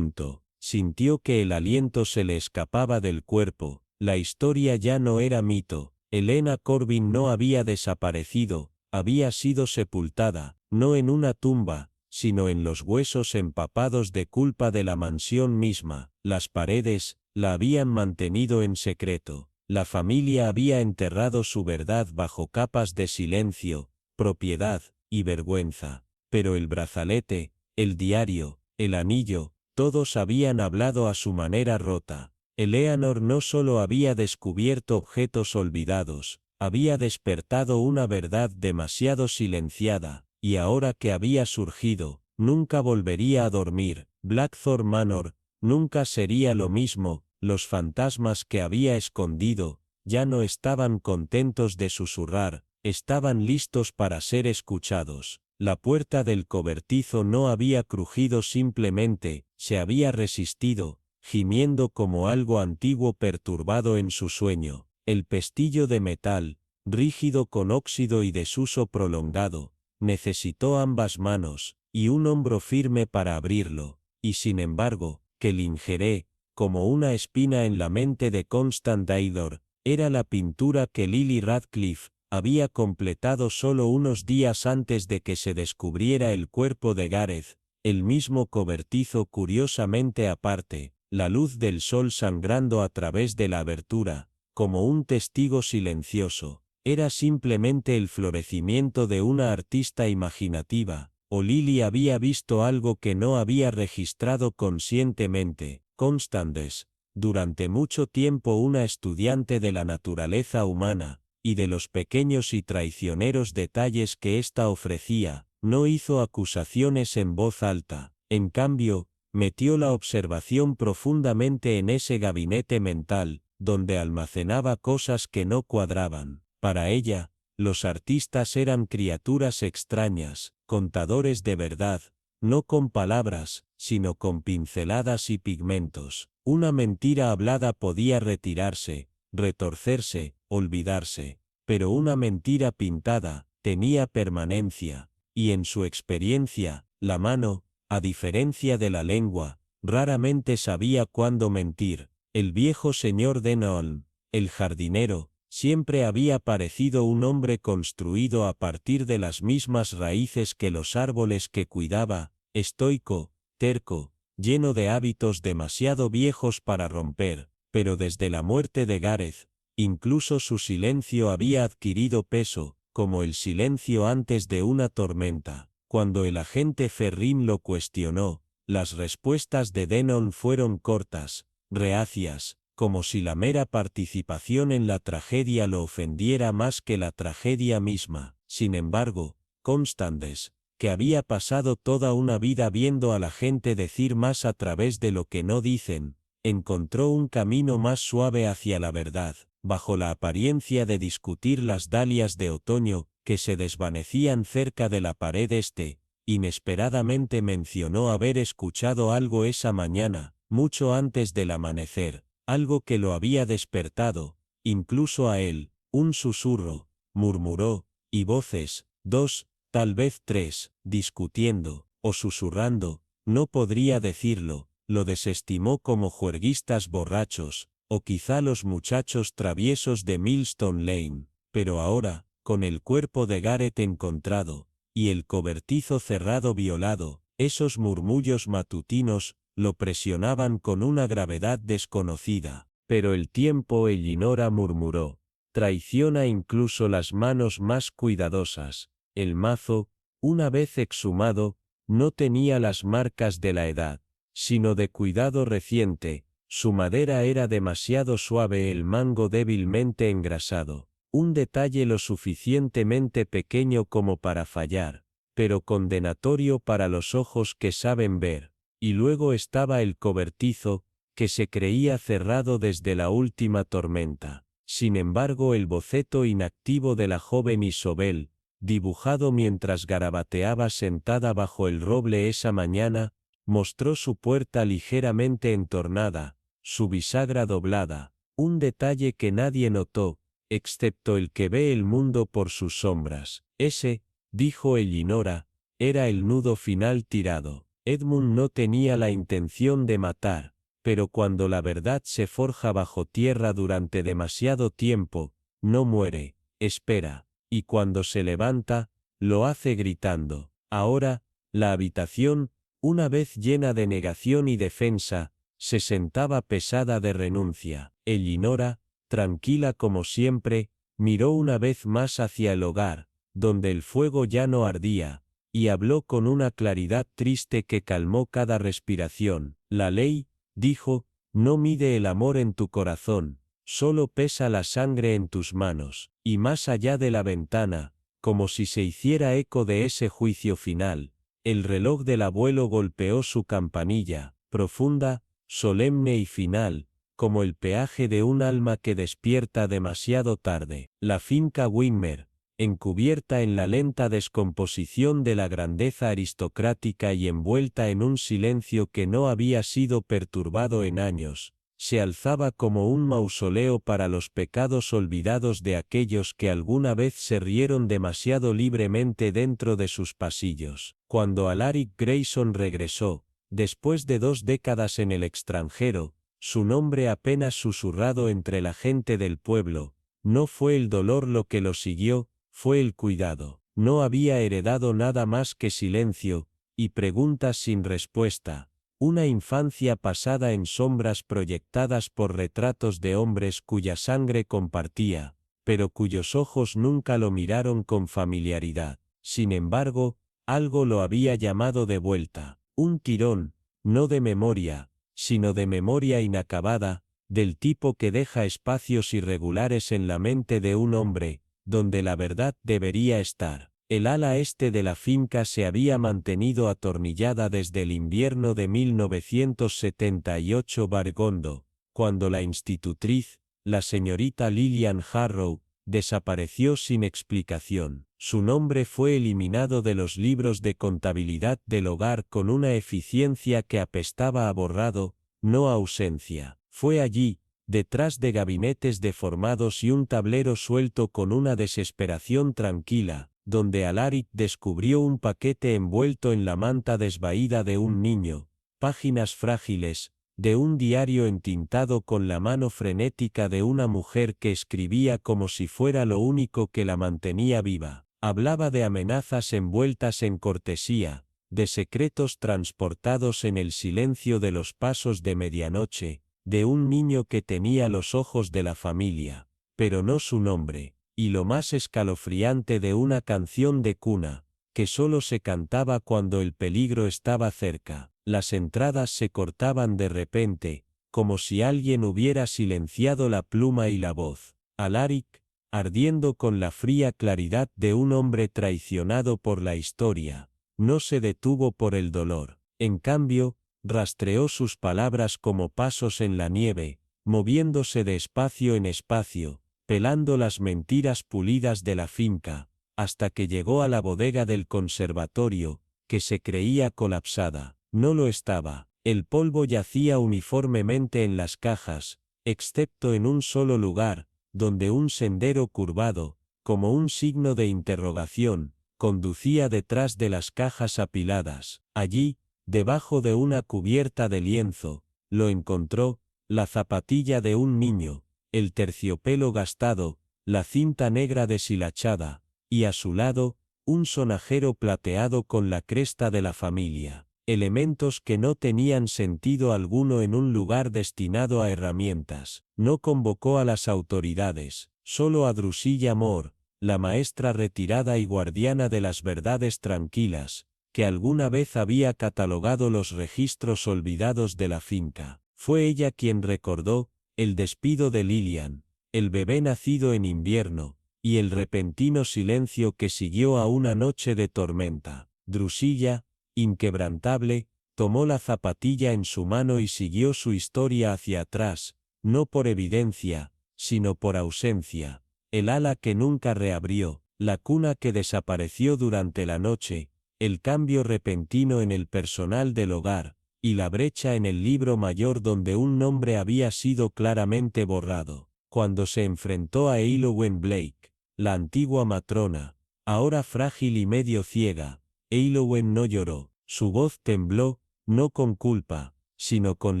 Sintió que el aliento se le escapaba del cuerpo. La historia ya no era mito. Elena Corbin no había desaparecido, había sido sepultada, no en una tumba, sino en los huesos empapados de culpa de la mansión misma. Las paredes la habían mantenido en secreto. La familia había enterrado su verdad bajo capas de silencio, propiedad y vergüenza. Pero el brazalete, el diario, el anillo, todos habían hablado a su manera rota. Eleanor no solo había descubierto objetos olvidados, había despertado una verdad demasiado silenciada, y ahora que había surgido, nunca volvería a dormir. Blackthorn Manor nunca sería lo mismo. Los fantasmas que había escondido ya no estaban contentos de susurrar, estaban listos para ser escuchados. La puerta del cobertizo no había crujido simplemente, se había resistido, gimiendo como algo antiguo perturbado en su sueño. El pestillo de metal, rígido con óxido y desuso prolongado, necesitó ambas manos, y un hombro firme para abrirlo, y sin embargo, que lingeré, como una espina en la mente de Constant Aydor, era la pintura que Lily Radcliffe había completado solo unos días antes de que se descubriera el cuerpo de Gareth, el mismo cobertizo curiosamente aparte, la luz del sol sangrando a través de la abertura, como un testigo silencioso. Era simplemente el florecimiento de una artista imaginativa, o Lily había visto algo que no había registrado conscientemente. Constance, durante mucho tiempo una estudiante de la naturaleza humana, y de los pequeños y traicioneros detalles que ésta ofrecía, no hizo acusaciones en voz alta. En cambio, metió la observación profundamente en ese gabinete mental, donde almacenaba cosas que no cuadraban. Para ella, los artistas eran criaturas extrañas, contadores de verdad, no con palabras, sino con pinceladas y pigmentos. Una mentira hablada podía retirarse, retorcerse, olvidarse, pero una mentira pintada tenía permanencia, y en su experiencia, la mano, a diferencia de la lengua, raramente sabía cuándo mentir. El viejo señor Denholm, el jardinero, siempre había parecido un hombre construido a partir de las mismas raíces que los árboles que cuidaba, estoico, terco, lleno de hábitos demasiado viejos para romper, pero desde la muerte de Gareth, incluso su silencio había adquirido peso, como el silencio antes de una tormenta. Cuando el agente Ferrin lo cuestionó, las respuestas de Denholm fueron cortas, reacias, como si la mera participación en la tragedia lo ofendiera más que la tragedia misma. Sin embargo, Constance, que había pasado toda una vida viendo a la gente decir más a través de lo que no dicen, encontró un camino más suave hacia la verdad, bajo la apariencia de discutir las dalias de otoño que se desvanecían cerca de la pared este. Inesperadamente mencionó haber escuchado algo esa mañana, mucho antes del amanecer, algo que lo había despertado, incluso a él. Un susurro, murmuró, y voces, dos, tal vez tres, discutiendo, o susurrando, no podría decirlo, lo desestimó como juerguistas borrachos, o quizá los muchachos traviesos de Millstone Lane, pero ahora, con el cuerpo de Gareth encontrado, y el cobertizo cerrado violado, esos murmullos matutinos lo presionaban con una gravedad desconocida. Pero el tiempo, Elinora murmuró, traiciona incluso las manos más cuidadosas. El mazo, una vez exhumado, no tenía las marcas de la edad, sino de cuidado reciente. Su madera era demasiado suave, el mango débilmente engrasado, un detalle lo suficientemente pequeño como para fallar, pero condenatorio para los ojos que saben ver, y luego estaba el cobertizo, que se creía cerrado desde la última tormenta. Sin embargo, el boceto inactivo de la joven Isobel, dibujado mientras garabateaba sentada bajo el roble esa mañana, mostró su puerta ligeramente entornada, su bisagra doblada, un detalle que nadie notó, excepto el que ve el mundo por sus sombras. Ese, dijo Elinora, era el nudo final tirado. Edmund no tenía la intención de matar, pero cuando la verdad se forja bajo tierra durante demasiado tiempo, no muere, espera, y cuando se levanta, lo hace gritando. Ahora, la habitación, una vez llena de negación y defensa, se sentaba pesada de renuncia. Elinora, tranquila como siempre, miró una vez más hacia el hogar, donde el fuego ya no ardía, y habló con una claridad triste que calmó cada respiración. La ley, dijo, no mide el amor en tu corazón, solo pesa la sangre en tus manos. Y más allá de la ventana, como si se hiciera eco de ese juicio final, el reloj del abuelo golpeó su campanilla, profunda, solemne y final, como el peaje de un alma que despierta demasiado tarde. La finca Winmer, encubierta en la lenta descomposición de la grandeza aristocrática y envuelta en un silencio que no había sido perturbado en años, se alzaba como un mausoleo para los pecados olvidados de aquellos que alguna vez se rieron demasiado libremente dentro de sus pasillos. Cuando Alaric Grayson regresó, después de 2 décadas en el extranjero, su nombre apenas susurrado entre la gente del pueblo, no fue el dolor lo que lo siguió, fue el cuidado. No había heredado nada más que silencio, y preguntas sin respuesta, una infancia pasada en sombras proyectadas por retratos de hombres cuya sangre compartía, pero cuyos ojos nunca lo miraron con familiaridad. Sin embargo, algo lo había llamado de vuelta, un tirón, no de memoria, sino de memoria inacabada, del tipo que deja espacios irregulares en la mente de un hombre, donde la verdad debería estar. El ala este de la finca se había mantenido atornillada desde el invierno de 1978 Bargondo, cuando la institutriz, la señorita Lillian Harrow, desapareció sin explicación. Su nombre fue eliminado de los libros de contabilidad del hogar con una eficiencia que apestaba a borrado, no a ausencia. Fue allí, detrás de gabinetes deformados y un tablero suelto con una desesperación tranquila, donde Alaric descubrió un paquete envuelto en la manta desvaída de un niño, páginas frágiles, de un diario entintado con la mano frenética de una mujer que escribía como si fuera lo único que la mantenía viva. Hablaba de amenazas envueltas en cortesía, de secretos transportados en el silencio de los pasos de medianoche, de un niño que tenía los ojos de la familia, pero no su nombre, y lo más escalofriante de una canción de cuna, que solo se cantaba cuando el peligro estaba cerca. Las entradas se cortaban de repente, como si alguien hubiera silenciado la pluma y la voz. Alaric, ardiendo con la fría claridad de un hombre traicionado por la historia, no se detuvo por el dolor. En cambio, rastreó sus palabras como pasos en la nieve, moviéndose de espacio en espacio, pelando las mentiras pulidas de la finca, hasta que llegó a la bodega del conservatorio, que se creía colapsada. No lo estaba. El polvo yacía uniformemente en las cajas, excepto en un solo lugar, donde un sendero curvado, como un signo de interrogación, conducía detrás de las cajas apiladas. Allí, Debajo de una cubierta de lienzo, lo encontró, la zapatilla de un niño, el terciopelo gastado, la cinta negra deshilachada, y a su lado, un sonajero plateado con la cresta de la familia, elementos que no tenían sentido alguno en un lugar destinado a herramientas. No convocó a las autoridades, solo a Drusilla Moore, la maestra retirada y guardiana de las verdades tranquilas, que alguna vez había catalogado los registros olvidados de la finca. Fue ella quien recordó el despido de Lillian, el bebé nacido en invierno, y el repentino silencio que siguió a una noche de tormenta. Drusilla, inquebrantable, tomó la zapatilla en su mano y siguió su historia hacia atrás, no por evidencia, sino por ausencia. El ala que nunca reabrió, la cuna que desapareció durante la noche, el cambio repentino en el personal del hogar, y la brecha en el libro mayor donde un nombre había sido claramente borrado. Cuando se enfrentó a Eilowen Blake, la antigua matrona, ahora frágil y medio ciega, Eilowen no lloró, su voz tembló, no con culpa, sino con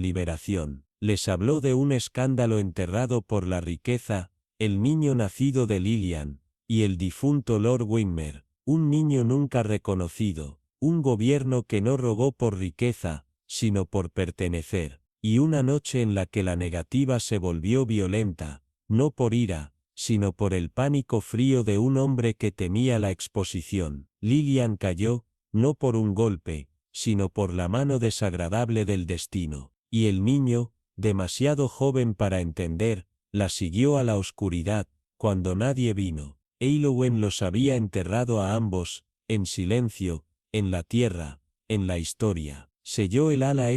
liberación. Les habló de un escándalo enterrado por la riqueza, el niño nacido de Lillian, y el difunto Lord Winmer, un niño nunca reconocido, un gobierno que no rogó por riqueza, sino por pertenecer, y una noche en la que la negativa se volvió violenta, no por ira, sino por el pánico frío de un hombre que temía la exposición. Lillian cayó, no por un golpe, sino por la mano desagradable del destino, y el niño, demasiado joven para entender, la siguió a la oscuridad, cuando nadie vino. Eilowen los había enterrado a ambos, en silencio, en la tierra, en la historia. Selló el ala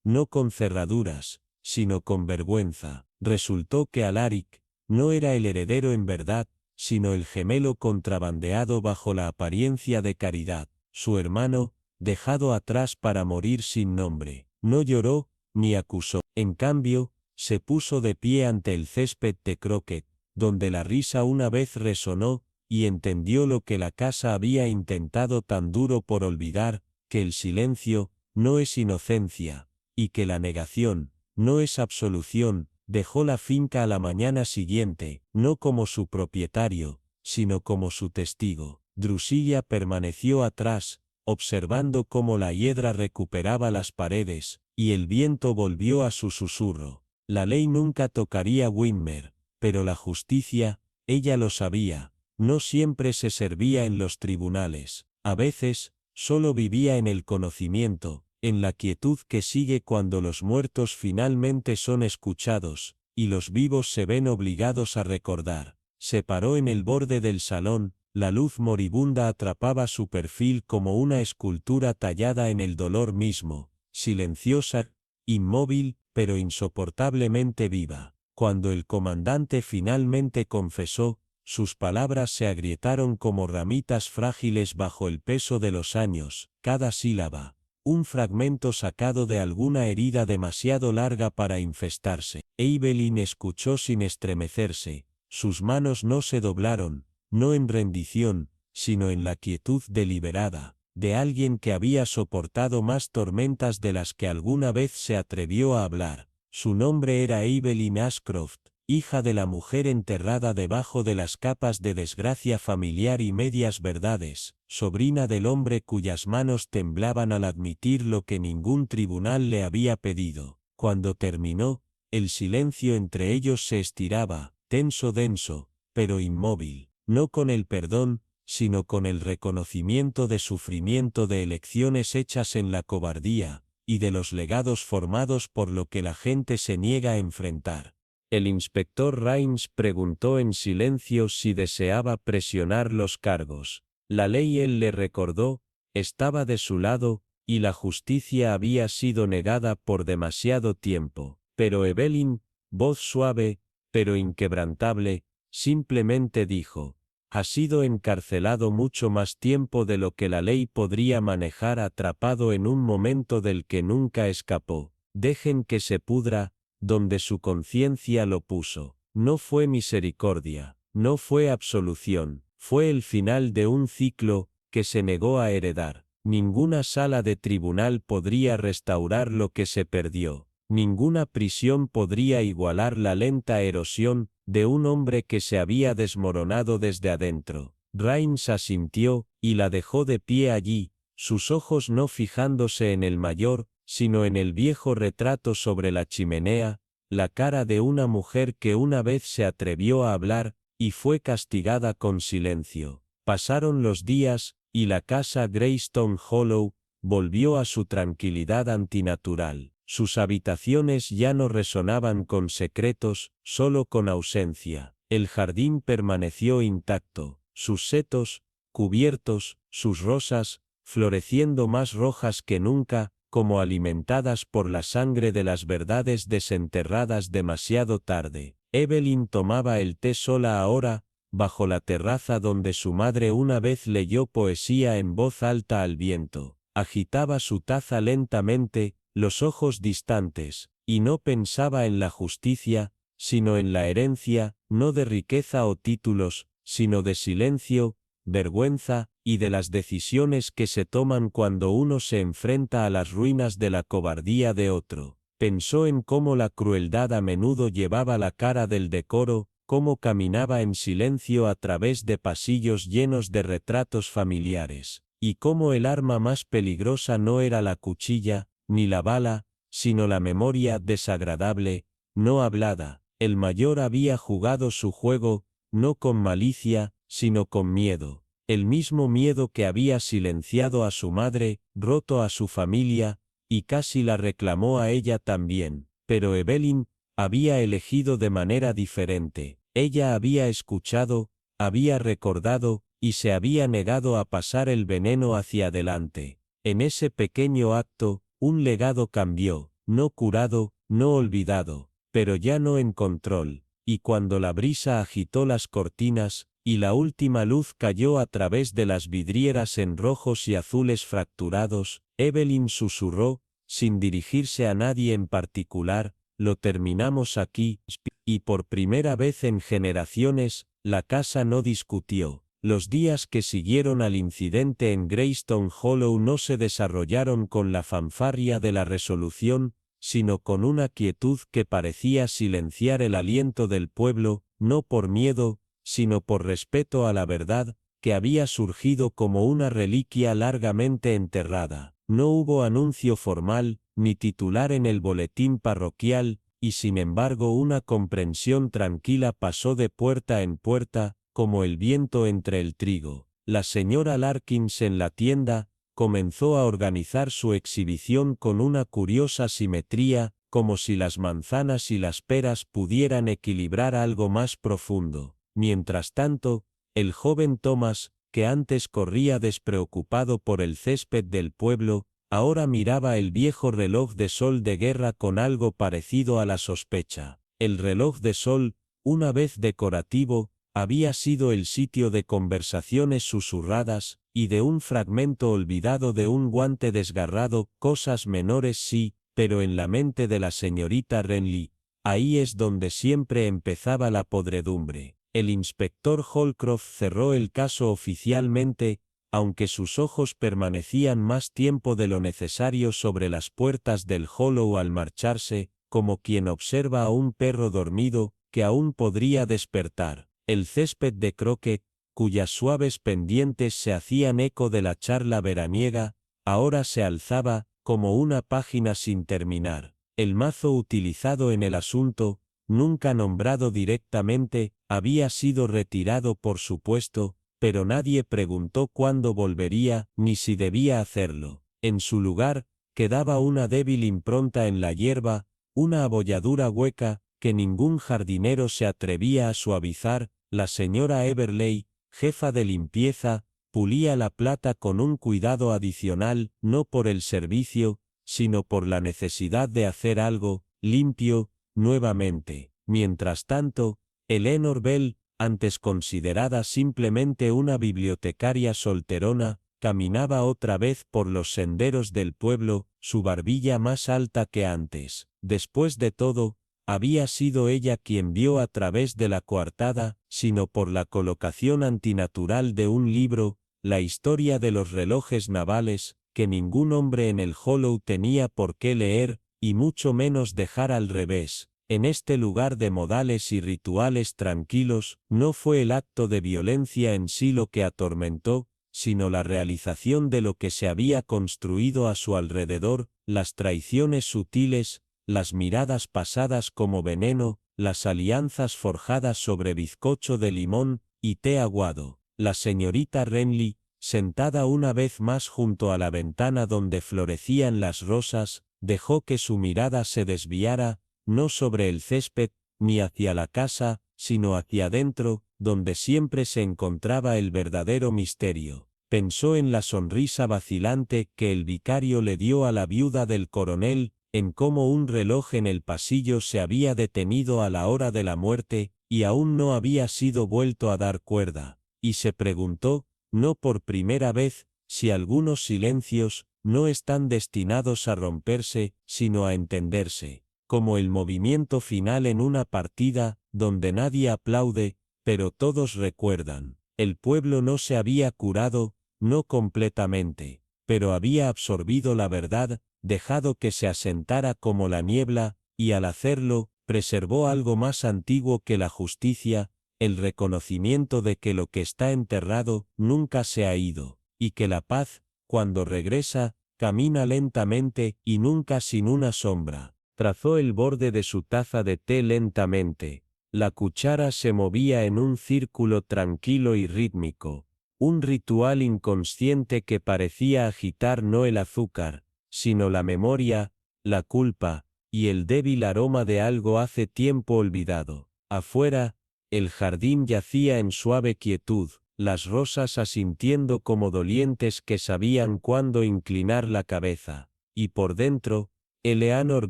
no con cerraduras, sino con vergüenza. Resultó que Alaric no era el heredero en verdad, sino el gemelo contrabandeado bajo la apariencia de caridad. Su hermano, dejado atrás para morir sin nombre, no lloró, ni acusó. En cambio, se puso de pie ante el césped de Crockett, donde la risa una vez resonó, y entendió lo que la casa había intentado tan duro por olvidar, que el silencio no es inocencia, y que la negación no es absolución. Dejó la finca a la mañana siguiente, no como su propietario, sino como su testigo. Drusilla permaneció atrás, observando cómo la hiedra recuperaba las paredes, y el viento volvió a su susurro. La ley nunca tocaría Winmer, pero la justicia, ella lo sabía, no siempre se servía en los tribunales. A veces, solo vivía en el conocimiento, en la quietud que sigue cuando los muertos finalmente son escuchados, y los vivos se ven obligados a recordar. Se paró en el borde del salón, la luz moribunda atrapaba su perfil como una escultura tallada en el dolor mismo, silenciosa, inmóvil, pero insoportablemente viva. Cuando el comandante finalmente confesó, sus palabras se agrietaron como ramitas frágiles bajo el peso de los años, cada sílaba un fragmento sacado de alguna herida demasiado larga para infestarse. Evelyn escuchó sin estremecerse, sus manos no se doblaron, no en rendición, sino en la quietud deliberada, de alguien que había soportado más tormentas de las que alguna vez se atrevió a hablar. Su nombre era Evelyn Ashcroft, hija de la mujer enterrada debajo de las capas de desgracia familiar y medias verdades, sobrina del hombre cuyas manos temblaban al admitir lo que ningún tribunal le había pedido. Cuando terminó, el silencio entre ellos se estiraba, tenso denso, pero inmóvil, no con el perdón, sino con el reconocimiento de sufrimiento de elecciones hechas en la cobardía, y de los legados formados por lo que la gente se niega a enfrentar. El inspector Rains preguntó en silencio si deseaba presionar los cargos. La ley, él le recordó, estaba de su lado, y la justicia había sido negada por demasiado tiempo. Pero Evelyn, voz suave, pero inquebrantable, simplemente dijo: ha sido encarcelado mucho más tiempo de lo que la ley podría manejar, atrapado en un momento del que nunca escapó. Dejen que se pudra donde su conciencia lo puso. No fue misericordia, no fue absolución, fue el final de un ciclo que se negó a heredar. Ninguna sala de tribunal podría restaurar lo que se perdió. Ninguna prisión podría igualar la lenta erosión de un hombre que se había desmoronado desde adentro. Rains asintió, y la dejó de pie allí, sus ojos no fijándose en el mayor, sino en el viejo retrato sobre la chimenea, la cara de una mujer que una vez se atrevió a hablar, y fue castigada con silencio. Pasaron los días, y la casa Greystone Hollow volvió a su tranquilidad antinatural. Sus habitaciones ya no resonaban con secretos, solo con ausencia. El jardín permaneció intacto, sus setos, cubiertos, sus rosas, floreciendo más rojas que nunca, como alimentadas por la sangre de las verdades desenterradas demasiado tarde. Evelyn tomaba el té sola ahora, bajo la terraza donde su madre una vez leyó poesía en voz alta al viento. Agitaba su taza lentamente, los ojos distantes, y no pensaba en la justicia, sino en la herencia, no de riqueza o títulos, sino de silencio, vergüenza, y de las decisiones que se toman cuando uno se enfrenta a las ruinas de la cobardía de otro. Pensó en cómo la crueldad a menudo llevaba la cara del decoro, cómo caminaba en silencio a través de pasillos llenos de retratos familiares, y cómo el arma más peligrosa no era la cuchilla, ni la bala, sino la memoria desagradable, no hablada. El mayor había jugado su juego, no con malicia, sino con miedo. El mismo miedo que había silenciado a su madre, roto a su familia, y casi la reclamó a ella también. Pero Evelyn había elegido de manera diferente. Ella había escuchado, había recordado, y se había negado a pasar el veneno hacia adelante. En ese pequeño acto, un legado cambió, no curado, no olvidado, pero ya no en control, y cuando la brisa agitó las cortinas, y la última luz cayó a través de las vidrieras en rojos y azules fracturados, Evelyn susurró, sin dirigirse a nadie en particular, lo terminamos aquí, y por primera vez en generaciones, la casa no discutió. Los días que siguieron al incidente en Greystone Hollow no se desarrollaron con la fanfarria de la resolución, sino con una quietud que parecía silenciar el aliento del pueblo, no por miedo, sino por respeto a la verdad, que había surgido como una reliquia largamente enterrada. No hubo anuncio formal, ni titular en el boletín parroquial, y sin embargo una comprensión tranquila pasó de puerta en puerta, como el viento entre el trigo. La señora Larkins en la tienda comenzó a organizar su exhibición con una curiosa simetría, como si las manzanas y las peras pudieran equilibrar algo más profundo. Mientras tanto, el joven Thomas, que antes corría despreocupado por el césped del pueblo, ahora miraba el viejo reloj de sol de guerra con algo parecido a la sospecha. El reloj de sol, una vez decorativo, había sido el sitio de conversaciones susurradas, y de un fragmento olvidado de un guante desgarrado, cosas menores sí, pero en la mente de la señorita Renly, ahí es donde siempre empezaba la podredumbre. El inspector Holcroft cerró el caso oficialmente, aunque sus ojos permanecían más tiempo de lo necesario sobre las puertas del Hollow al marcharse, como quien observa a un perro dormido, que aún podría despertar. El césped de croquet, cuyas suaves pendientes se hacían eco de la charla veraniega, ahora se alzaba, como una página sin terminar. El mazo utilizado en el asunto, nunca nombrado directamente, había sido retirado por supuesto, pero nadie preguntó cuándo volvería, ni si debía hacerlo. En su lugar, quedaba una débil impronta en la hierba, una abolladura hueca, que ningún jardinero se atrevía a suavizar. La señora Everleigh, jefa de limpieza, pulía la plata con un cuidado adicional, no por el servicio, sino por la necesidad de hacer algo, limpio, nuevamente. Mientras tanto, Eleanor Bell, antes considerada simplemente una bibliotecaria solterona, caminaba otra vez por los senderos del pueblo, su barbilla más alta que antes. Después de todo, había sido ella quien vio a través de la coartada, sino por la colocación antinatural de un libro, la historia de los relojes navales, que ningún hombre en el Hollow tenía por qué leer, y mucho menos dejar al revés. En este lugar de modales y rituales tranquilos, no fue el acto de violencia en sí lo que atormentó, sino la realización de lo que se había construido a su alrededor, las traiciones sutiles, las miradas pasadas como veneno, las alianzas forjadas sobre bizcocho de limón y té aguado. La señorita Renly, sentada una vez más junto a la ventana donde florecían las rosas, dejó que su mirada se desviara, no sobre el césped, ni hacia la casa, sino hacia adentro, donde siempre se encontraba el verdadero misterio. Pensó en la sonrisa vacilante que el vicario le dio a la viuda del coronel, en cómo un reloj en el pasillo se había detenido a la hora de la muerte, y aún no había sido vuelto a dar cuerda, y se preguntó, no por primera vez, si algunos silencios no están destinados a romperse, sino a entenderse, como el movimiento final en una partida, donde nadie aplaude, pero todos recuerdan. El pueblo no se había curado, no completamente, pero había absorbido la verdad, dejado que se asentara como la niebla, y al hacerlo, preservó algo más antiguo que la justicia, el reconocimiento de que lo que está enterrado nunca se ha ido, y que la paz, cuando regresa, camina lentamente y nunca sin una sombra. Trazó el borde de su taza de té lentamente. La cuchara se movía en un círculo tranquilo y rítmico, un ritual inconsciente que parecía agitar no el azúcar, sino la memoria, la culpa, y el débil aroma de algo hace tiempo olvidado. Afuera, el jardín yacía en suave quietud, las rosas asintiendo como dolientes que sabían cuándo inclinar la cabeza, y por dentro, Eleanor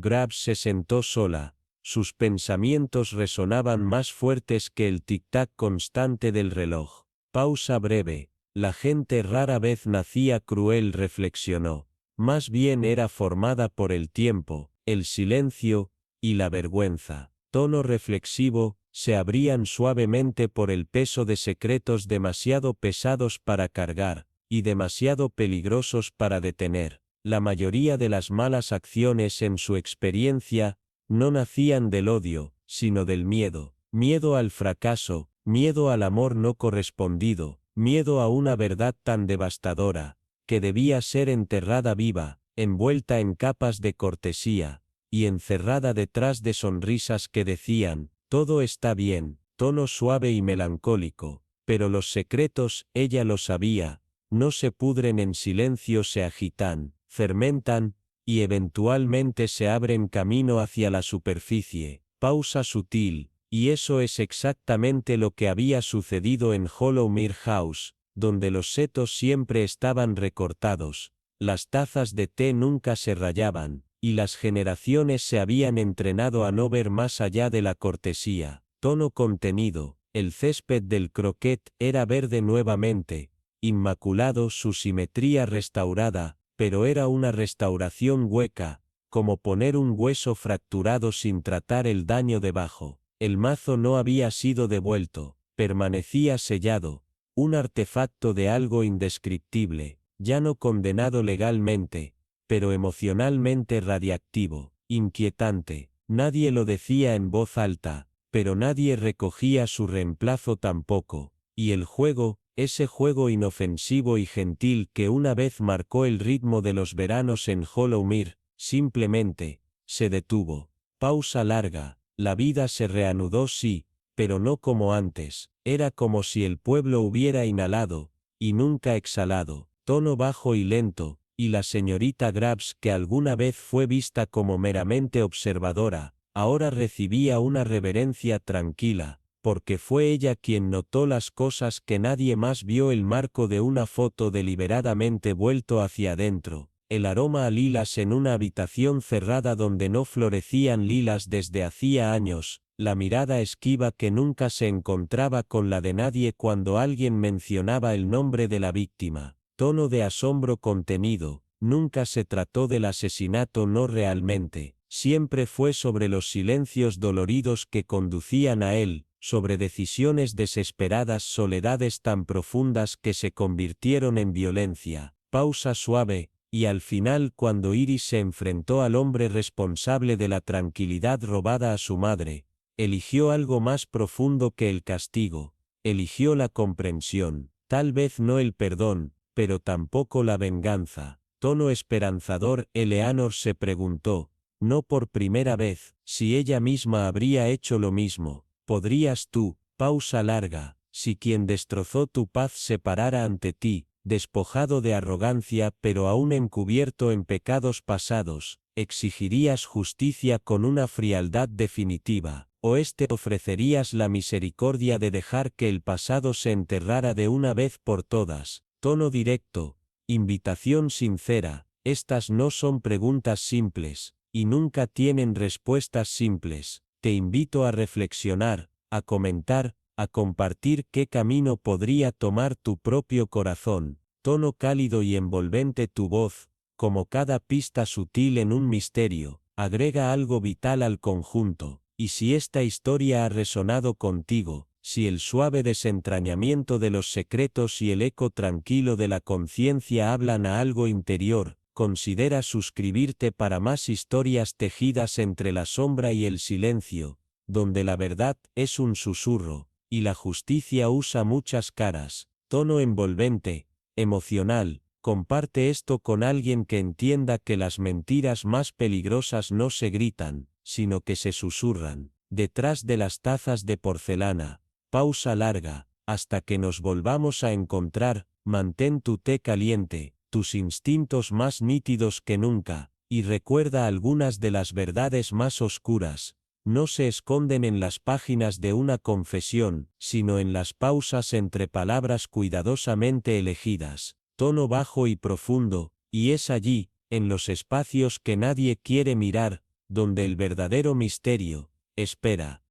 Graves se sentó sola. Sus pensamientos resonaban más fuertes que el tic-tac constante del reloj. Pausa breve. La gente rara vez nacía cruel, reflexionó. Más bien era formada por el tiempo, el silencio y la vergüenza. Tono reflexivo, se abrían suavemente por el peso de secretos demasiado pesados para cargar, y demasiado peligrosos para detener. La mayoría de las malas acciones en su experiencia, no nacían del odio, sino del miedo. Miedo al fracaso, miedo al amor no correspondido, miedo a una verdad tan devastadora, que debía ser enterrada viva, envuelta en capas de cortesía, y encerrada detrás de sonrisas que decían, todo está bien, tono suave y melancólico, pero los secretos, ella lo sabía, no se pudren en silencio, se agitan, fermentan, y eventualmente se abren camino hacia la superficie. Pausa sutil, y eso es exactamente lo que había sucedido en Hollowmere House, donde los setos siempre estaban recortados, las tazas de té nunca se rayaban, y las generaciones se habían entrenado a no ver más allá de la cortesía. Tono contenido, el césped del croquet era verde nuevamente, inmaculado, su simetría restaurada, pero era una restauración hueca, como poner un hueso fracturado sin tratar el daño debajo. El mazo no había sido devuelto, permanecía sellado, un artefacto de algo indescriptible, ya no condenado legalmente, pero emocionalmente radiactivo, inquietante. Nadie lo decía en voz alta, pero nadie recogía su reemplazo tampoco, y el juego, ese juego inofensivo y gentil que una vez marcó el ritmo de los veranos en Hollowmere, simplemente, se detuvo. Pausa larga, la vida se reanudó sí, pero no como antes, era como si el pueblo hubiera inhalado, y nunca exhalado, tono bajo y lento, y la señorita Graves, que alguna vez fue vista como meramente observadora, ahora recibía una reverencia tranquila, porque fue ella quien notó las cosas que nadie más vio: el marco de una foto deliberadamente vuelto hacia adentro, el aroma a lilas en una habitación cerrada donde no florecían lilas desde hacía años, la mirada esquiva que nunca se encontraba con la de nadie cuando alguien mencionaba el nombre de la víctima, tono de asombro contenido. Nunca se trató del asesinato, no realmente, siempre fue sobre los silencios doloridos que conducían a él, sobre decisiones desesperadas, soledades tan profundas que se convirtieron en violencia. Pausa suave, y al final cuando Iris se enfrentó al hombre responsable de la tranquilidad robada a su madre, eligió algo más profundo que el castigo, eligió la comprensión, tal vez no el perdón, pero tampoco la venganza. Tono esperanzador, Eleanor se preguntó, no por primera vez, si ella misma habría hecho lo mismo. ¿Podrías tú, pausa larga, si quien destrozó tu paz se parara ante ti, despojado de arrogancia pero aún encubierto en pecados pasados, exigirías justicia con una frialdad definitiva, o ofrecerías la misericordia de dejar que el pasado se enterrara de una vez por todas? Tono directo, invitación sincera, estas no son preguntas simples, y nunca tienen respuestas simples. Te invito a reflexionar, a comentar, a compartir qué camino podría tomar tu propio corazón. Tono cálido y envolvente tu voz, como cada pista sutil en un misterio, agrega algo vital al conjunto. Y si esta historia ha resonado contigo, si el suave desentrañamiento de los secretos y el eco tranquilo de la conciencia hablan a algo interior, considera suscribirte para más historias tejidas entre la sombra y el silencio, donde la verdad es un susurro, y la justicia usa muchas caras. Tono envolvente, emocional, comparte esto con alguien que entienda que las mentiras más peligrosas no se gritan, sino que se susurran. Detrás de las tazas de porcelana. Pausa larga, hasta que nos volvamos a encontrar, mantén tu té caliente, tus instintos más nítidos que nunca, y recuerda algunas de las verdades más oscuras. No se esconden en las páginas de una confesión, sino en las pausas entre palabras cuidadosamente elegidas. Tono bajo y profundo, y es allí, en los espacios que nadie quiere mirar, donde el verdadero misterio espera.